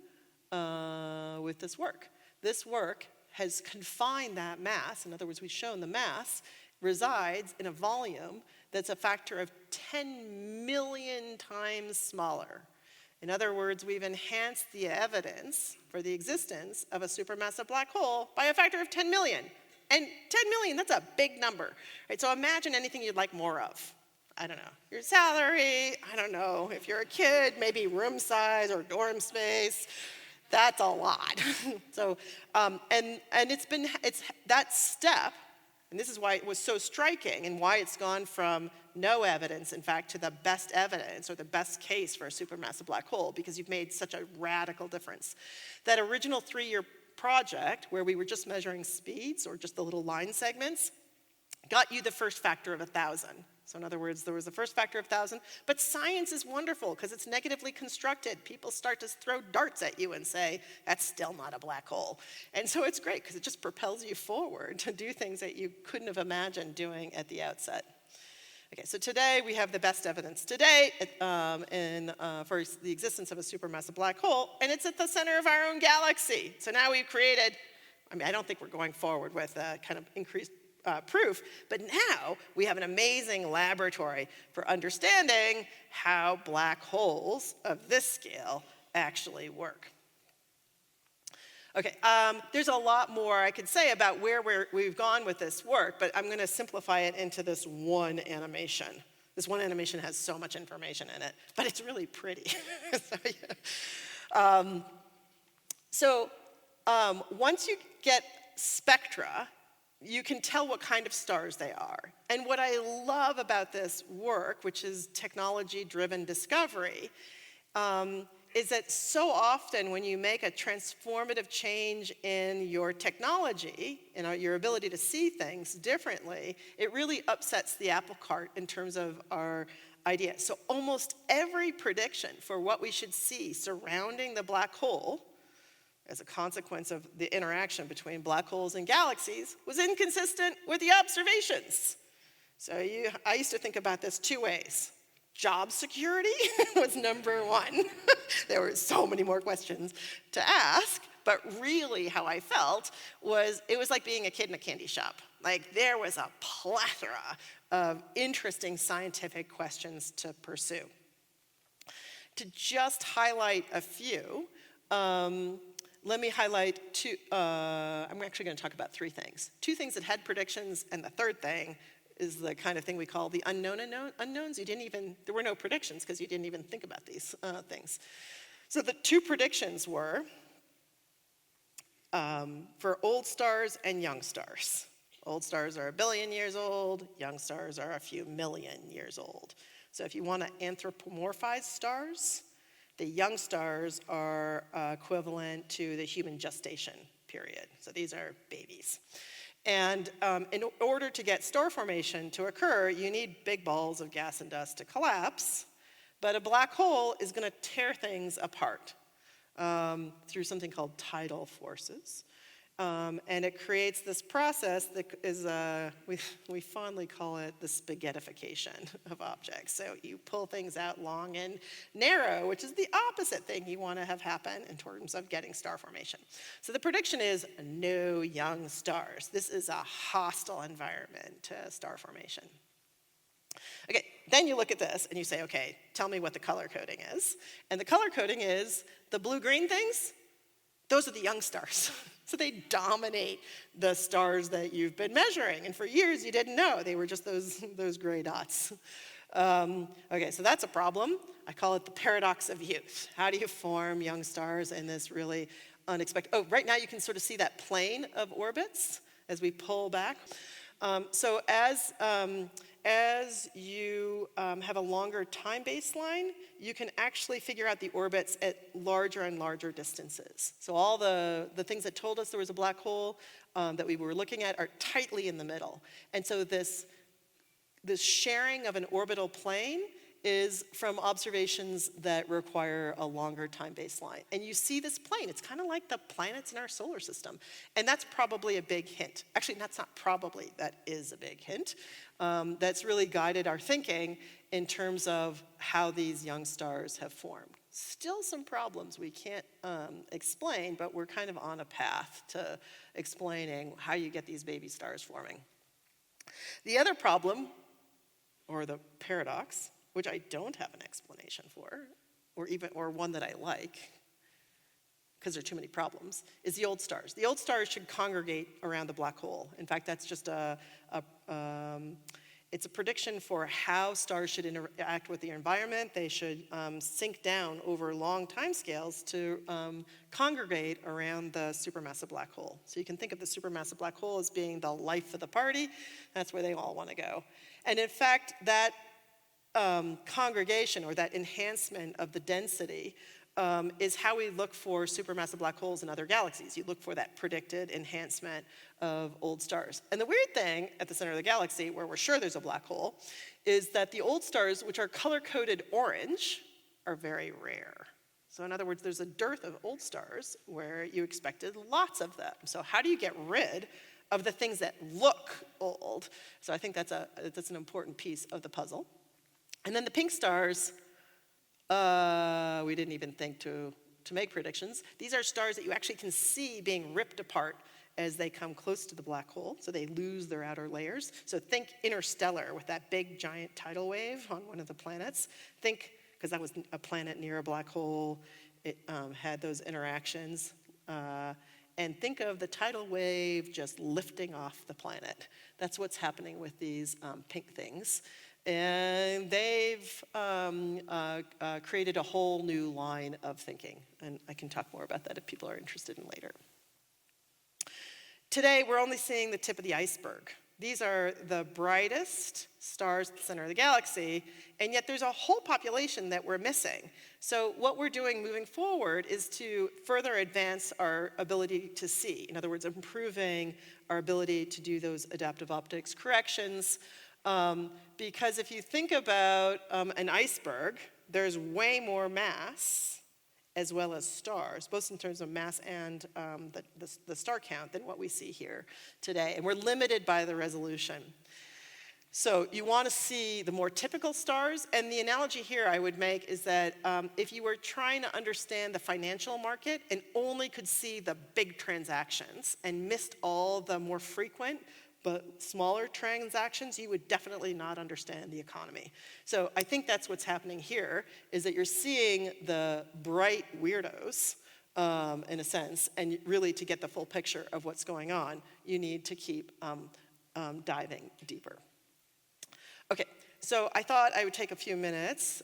with this work? This work has confined that mass. In other words, we've shown the mass resides in a volume that's a factor of 10 million times smaller. In other words, we've enhanced the evidence for the existence of a supermassive black hole by a factor of 10 million. And 10 million, that's a big number. Right? So imagine anything you'd like more of. I don't know, your salary, I don't know, if you're a kid, maybe room size or dorm space, that's a lot. So, and it's that step, and this is why it was so striking and why it's gone from no evidence, in fact, to the best evidence or the best case for a supermassive black hole, because you've made such a radical difference. That original 3-year project, where we were just measuring speeds or just the little line segments, got you the first factor of 1,000. So in other words, there was the first factor of 1,000, but science is wonderful because it's negatively constructed. People start to throw darts at you and say, that's still not a black hole. And so it's great because it just propels you forward to do things that you couldn't have imagined doing at the outset. Okay, so today we have the best evidence today for the existence of a supermassive black hole, and it's at the center of our own galaxy. So now we've created, I don't think we're going forward with kind of increased proof, but now we have an amazing laboratory for understanding how black holes of this scale actually work. Okay, there's a lot more I could say about where we've gone with this work, but I'm going to simplify it into this one animation. This one animation has so much information in it, but it's really pretty. Once you get spectra, you can tell what kind of stars they are. And what I love about this work, which is technology-driven discovery, is that so often when you make a transformative change in your technology, your ability to see things differently, it really upsets the apple cart in terms of our idea. So almost every prediction for what we should see surrounding the black hole as a consequence of the interaction between black holes and galaxies was inconsistent with the observations. So I used to think about this 2 ways. Job security was number 1. There were so many more questions to ask, But really how I felt was, it was like being a kid in a candy shop. Like there was a plethora of interesting scientific questions to pursue. To just highlight a few, let me highlight two. I'm actually going to talk about three things. Two things that had predictions, and the third thing is the kind of thing we call the unknowns. There were no predictions because you didn't even think about these things. So the two predictions were for old stars and young stars. Old stars are 1 billion years old, young stars are a few million years old. So if you want to anthropomorphize stars, the young stars are equivalent to the human gestation period. So these are babies. And in order to get star formation to occur, you need big balls of gas and dust to collapse, but a black hole is going to tear things apart through something called tidal forces. And it creates this process that is, we fondly call it the spaghettification of objects. So you pull things out long and narrow, which is the opposite thing you want to have happen in terms of getting star formation. So the prediction is no young stars. This is a hostile environment to star formation. Okay, then you look at this and you say, okay, tell me what the color coding is. And the color coding is the blue-green things, those are the young stars. So they dominate the stars that you've been measuring. And for years, you didn't know. They were just those gray dots. Okay, so that's a problem. I call it the paradox of youth. How do you form young stars in this really unexpected... Oh, right now you can sort of see that plane of orbits as we pull back. So as you have a longer time baseline, you can actually figure out the orbits at larger and larger distances. So all the things that told us there was a black hole that we were looking at are tightly in the middle. And so this sharing of an orbital plane is from observations that require a longer time baseline. And you see this plane. It's kind of like the planets in our solar system. And that's probably a big hint. Actually, that's not probably. That is a big hint. That's really guided our thinking in terms of how these young stars have formed. Still some problems we can't explain, but we're kind of on a path to explaining how you get these baby stars forming. The other problem, or the paradox, which I don't have an explanation for, or one that I like, because there are too many problems, is the old stars. The old stars should congregate around the black hole. In fact, that's just it's a prediction for how stars should interact with the environment. They should sink down over long time scales to congregate around the supermassive black hole. So you can think of the supermassive black hole as being the life of the party. That's where they all want to go. And in fact, that congregation, or that enhancement of the density, is how we look for supermassive black holes in other galaxies. You look for that predicted enhancement of old stars. And the weird thing at the center of the galaxy, where we're sure there's a black hole, is that the old stars, which are color-coded orange, are very rare. So in other words, there's a dearth of old stars where you expected lots of them. So how do you get rid of the things that look old? So I think that's an important piece of the puzzle. And then the pink stars, we didn't even think to make predictions. These are stars that you actually can see being ripped apart as they come close to the black hole, so they lose their outer layers. So think interstellar with that big giant tidal wave on one of the planets. Think, because that was a planet near a black hole, it had those interactions. And think of the tidal wave just lifting off the planet. That's what's happening with these pink things. And they've created a whole new line of thinking. And I can talk more about that if people are interested in later. Today, we're only seeing the tip of the iceberg. These are the brightest stars at the center of the galaxy, and yet there's a whole population that we're missing. So what we're doing moving forward is to further advance our ability to see. In other words, improving our ability to do those adaptive optics corrections. Because if you think about an iceberg, there's way more mass as well as stars, both in terms of mass and the star count, than what we see here today. And we're limited by the resolution. So you want to see the more typical stars, and the analogy here I would make is that if you were trying to understand the financial market and only could see the big transactions and missed all the more frequent but smaller transactions, you would definitely not understand the economy. So I think that's what's happening here, is that you're seeing the bright weirdos, in a sense, and really to get the full picture of what's going on, you need to keep diving deeper. Okay, so I thought I would take a few minutes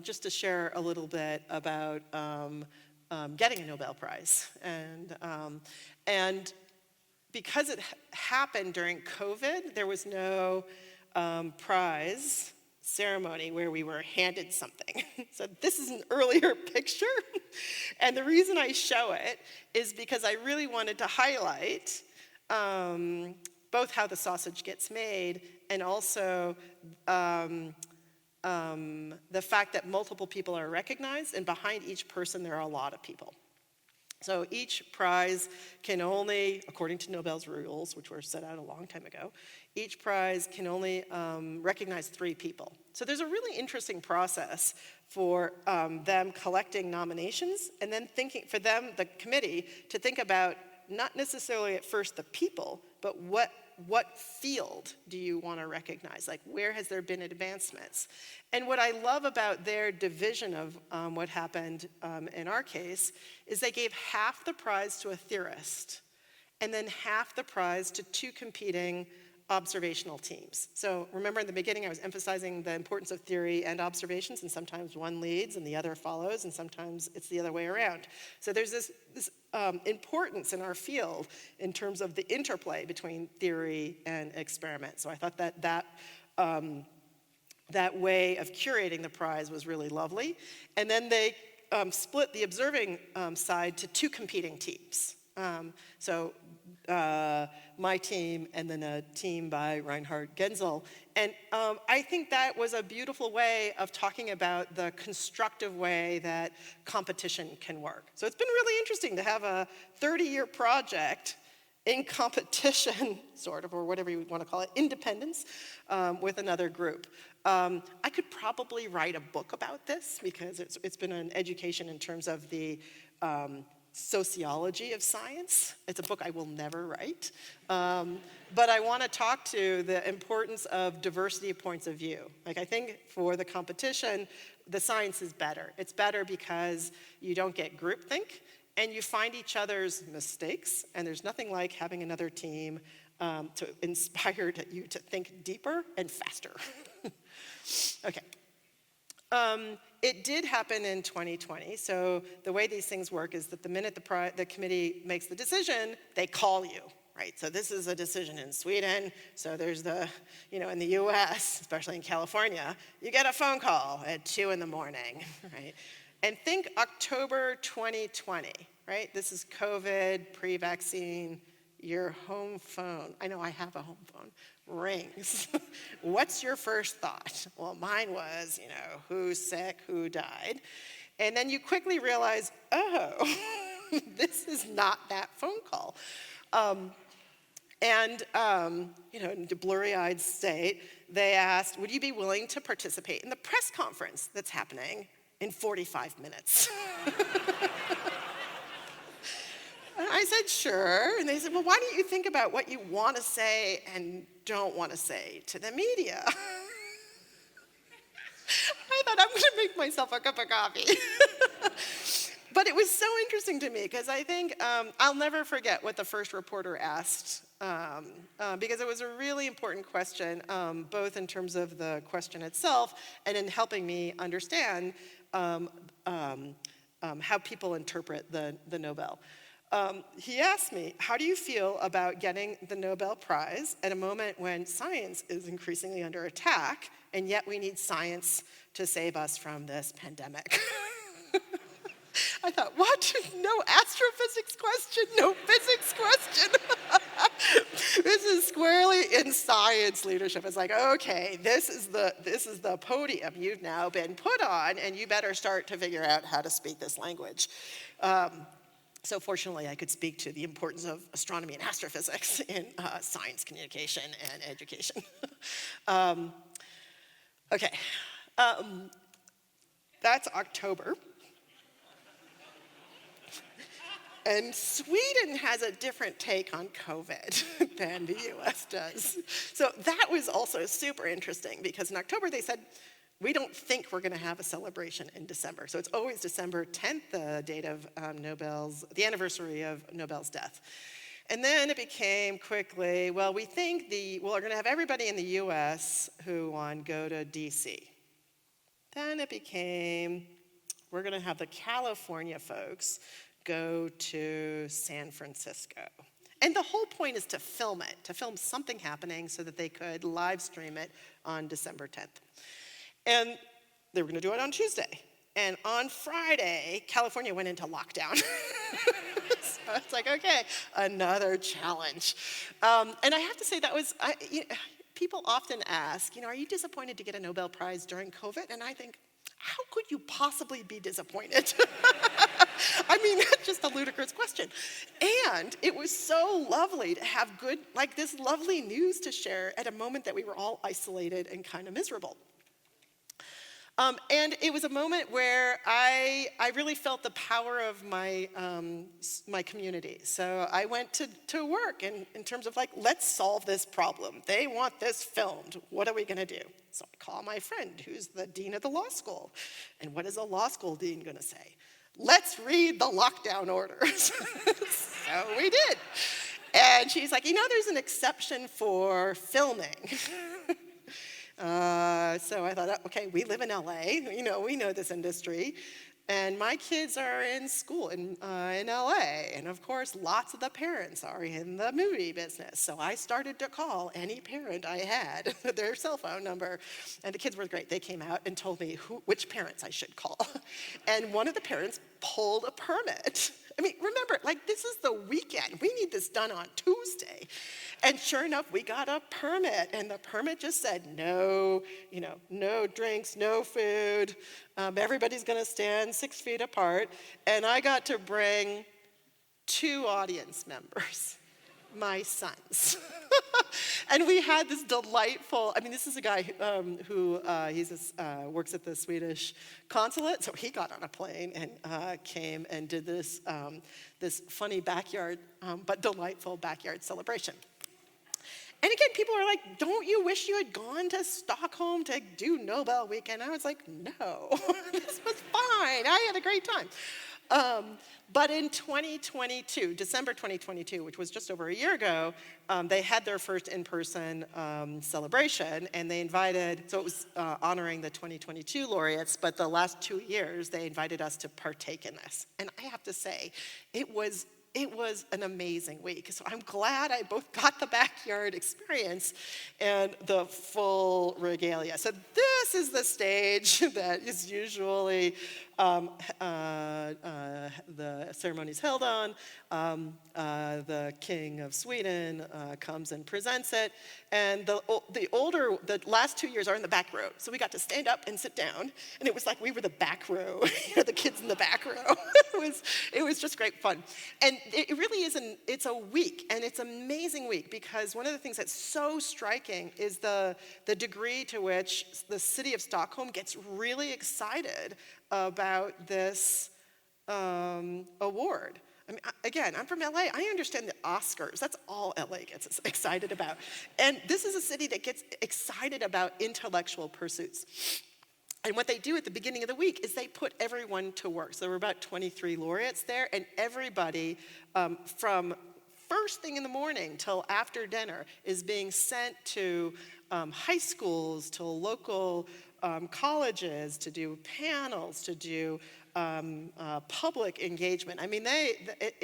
just to share a little bit about getting a Nobel Prize. And because it happened during COVID, there was no prize ceremony where we were handed something. So this is an earlier picture. And the reason I show it is because I really wanted to highlight both how the sausage gets made and also the fact that multiple people are recognized, and behind each person there are a lot of people. So each prize can only, according to Nobel's rules, which were set out a long time ago, each prize can only recognize 3 people. So there's a really interesting process for them collecting nominations, and then for them, the committee, to think about not necessarily at first the people, but what field do you want to recognize? Like, where has there been advancements? And what I love about their division of what happened in our case is they gave half the prize to a theorist and then half the prize to 2 competing observational teams. So remember in the beginning I was emphasizing the importance of theory and observations, and sometimes one leads and the other follows, and sometimes it's the other way around. So there's this importance in our field in terms of the interplay between theory and experiment. So I thought that way of curating the prize was really lovely. And then they split the observing side to 2 competing teams. My team and then a team by Reinhard Genzel. And I think that was a beautiful way of talking about the constructive way that competition can work. So it's been really interesting to have a 30-year project in competition, sort of, or whatever you want to call it, independence, with another group. I could probably write a book about this because it's been an education in terms of the sociology of science. It's a book I will never write. But I want to talk to the importance of diversity of points of view. Like, I think for the competition, the science is better. It's better because you don't get groupthink and you find each other's mistakes, and there's nothing like having another team to inspire you to think deeper and faster. Okay. It did happen in 2020, so the way these things work is that the minute the committee makes the decision, they call you, right? So this is a decision in Sweden, so there's in the US, especially in California, you get a phone call at 2 in the morning, right? And think October 2020, right? This is COVID, pre-vaccine, your home phone, I know I have a home phone, rings. What's your first thought? Well, mine was, who's sick, who died? And then you quickly realize, oh, this is not that phone call. In a blurry-eyed state, they asked, would you be willing to participate in the press conference that's happening in 45 minutes? I said, sure. And they said, well, why don't you think about what you want to say and don't want to say to the media? I thought, I'm going to make myself a cup of coffee. But it was so interesting to me because I think I'll never forget what the first reporter asked because it was a really important question, both in terms of the question itself and in helping me understand how people interpret the Nobel. He asked me, how do you feel about getting the Nobel Prize at a moment when science is increasingly under attack, and yet we need science to save us from this pandemic? I thought, what? No astrophysics question, no physics question. This is squarely in science leadership. It's like, okay, this is the podium you've now been put on, and you better start to figure out how to speak this language. So fortunately, I could speak to the importance of astronomy and astrophysics in science communication and education. Okay, that's October. And Sweden has a different take on COVID than the US does. So that was also super interesting because in October they said, we don't think we're gonna have a celebration in December. So it's always December 10th, the date of the anniversary of Nobel's death. And then it became quickly, well, we think we're gonna have everybody in the US who won go to DC. Then it became, we're gonna have the California folks go to San Francisco. And the whole point is to film it, to film something happening so that they could live stream it on December 10th. And they were gonna do it on Tuesday. And on Friday, California went into lockdown. So it's like, okay, another challenge. And I have to say that was, people often ask, are you disappointed to get a Nobel Prize during COVID? And I think, how could you possibly be disappointed? I mean, that's just a ludicrous question. And it was so lovely to have this lovely news to share at a moment that we were all isolated and kind of miserable. And it was a moment where I really felt the power of my community. So I went to work in terms of let's solve this problem. They want this filmed. What are we gonna do? So I call my friend who's the dean of the law school. And what is a law school dean gonna say? Let's read the lockdown orders. So we did. And she's like, there's an exception for filming. So I thought, okay, we live in LA, we know this industry, and my kids are in school in LA, and of course, lots of the parents are in the movie business. So I started to call any parent I had, their cell phone number, and the kids were great. They came out and told me which parents I should call. And one of the parents pulled a permit. I mean, remember, this is the weekend. We need this done on Tuesday. And sure enough, we got a permit, and the permit just said, no drinks, no food. Everybody's gonna stand 6 feet apart. And I got to bring 2 audience members, my sons. And we had this delightful, this is a guy who works at the Swedish consulate, so he got on a plane and came and did this funny backyard, but delightful backyard celebration. And again, people are like, don't you wish you had gone to Stockholm to do Nobel weekend? I was like, no, this was fine. I had a great time. But in 2022, December 2022, which was just over a year ago, they had their first in-person celebration, and they invited, so it was honoring the 2022 laureates, but the last 2 years, they invited us to partake in this. And I have to say, it was an amazing week. So I'm glad I both got the backyard experience and the full regalia. So this is the stage that is usually the ceremony's held on. The King of Sweden comes and presents it. And the last 2 years are in the back row. So we got to stand up and sit down. And it was like we were the back row, the kids in the back row. It was just great fun. And it really is it's a week, and it's an amazing week, because one of the things that's so striking is the degree to which the city of Stockholm gets really excited about this award. Again, I'm from LA. I understand the Oscars. That's all LA gets excited about. And this is a city that gets excited about intellectual pursuits. And what they do at the beginning of the week is they put everyone to work. So there were about 23 laureates there, and everybody from first thing in the morning till after dinner is being sent to high schools, to local colleges, to do panels, to do public engagement.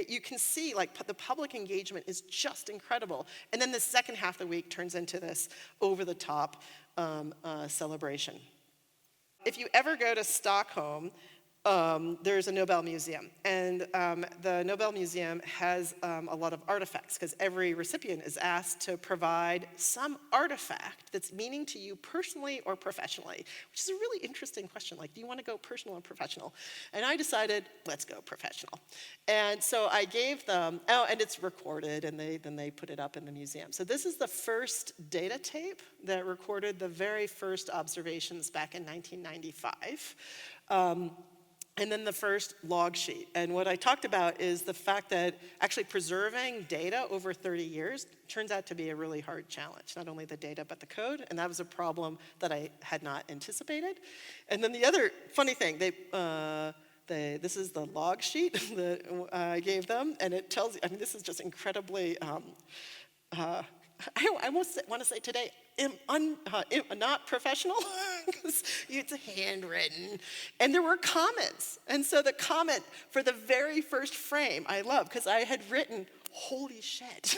You can see the public engagement is just incredible. And then the second half of the week turns into this over-the-top celebration. If you ever go to Stockholm, there's a Nobel Museum. And the Nobel Museum has a lot of artifacts, because every recipient is asked to provide some artifact that's meaning to you personally or professionally, which is a really interesting question. Like, do you want to go personal or professional? And I decided, let's go professional. And so I gave them, oh, and it's recorded, and then they put it up in the museum. So this is the first data tape that recorded the very first observations back in 1995. And then the first log sheet. And what I talked about is the fact that actually preserving data over 30 years turns out to be a really hard challenge. Not only the data, but the code. And that was a problem that I had not anticipated. And then the other funny thing, this is the log sheet that I gave them. And it tells you, I mean, this is just incredibly, I almost want to say today, not professional, because it's handwritten. And there were comments. And so the comment for the very first frame I love, because I had written, holy shit.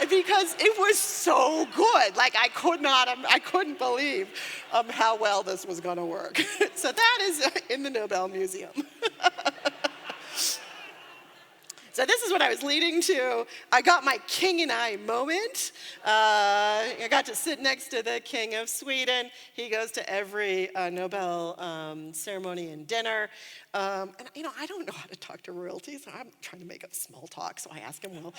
Because it was so good. Like, I couldn't believe how well this was going to work. So that is in the Nobel Museum. So this is what I was leading to. I got my king and I moment. I got to sit next to the king of Sweden. He goes to every Nobel ceremony and dinner. And I don't know how to talk to royalty, so I'm trying to make up small talk. So I ask him, well,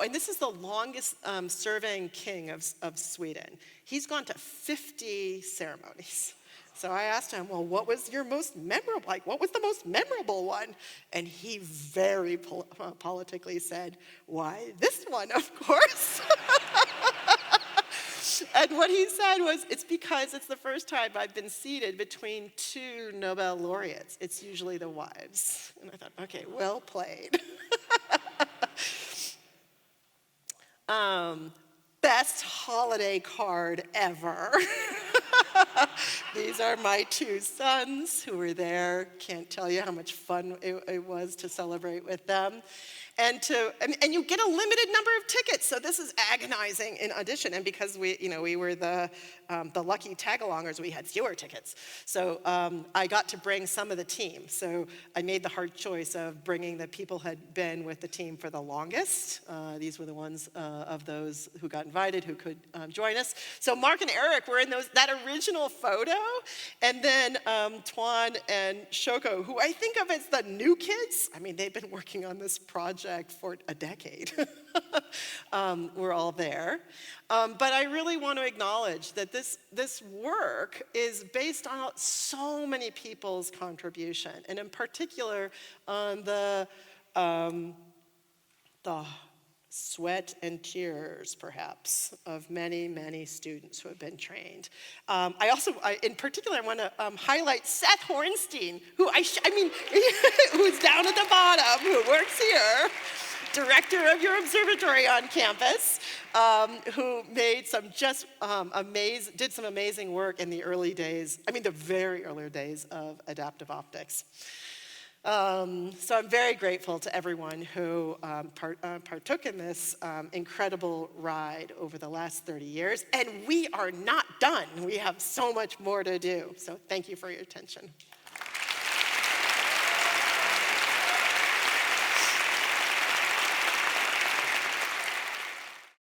and this is the longest serving king of Sweden. He's gone to 50 ceremonies. So I asked him, well, what was your most memorable, what was the most memorable one? And he very politically said, why, this one, of course. And what he said was, it's because it's the first time I've been seated between two Nobel laureates. It's usually the wives. And I thought, okay, well played. Best holiday card ever. These are my two sons who were there. Can't tell you how much fun it was to celebrate with them. And you get a limited number of tickets, so this is agonizing in addition. And because we were the lucky tag-alongers, we had fewer tickets. So I got to bring some of the team. So I made the hard choice of bringing the people who had been with the team for the longest. These were the ones of those who got invited, who could join us. So Mark and Eric were in that original photo, and then Tuan and Shoko, who I think of as the new kids. I mean, they've been working on this project for a decade. We're all there. But I really want to acknowledge that this work is based on so many people's contribution, and in particular on the sweat and tears, perhaps, of many, many students who have been trained. In particular, I want to highlight Seth Hornstein, who's down at the bottom, who works here, director of your observatory on campus, who made did some amazing work in the early days, the very early days of adaptive optics. So I'm very grateful to everyone who partook in this incredible ride over the last 30 years. And we are not done. We have so much more to do. So thank you for your attention.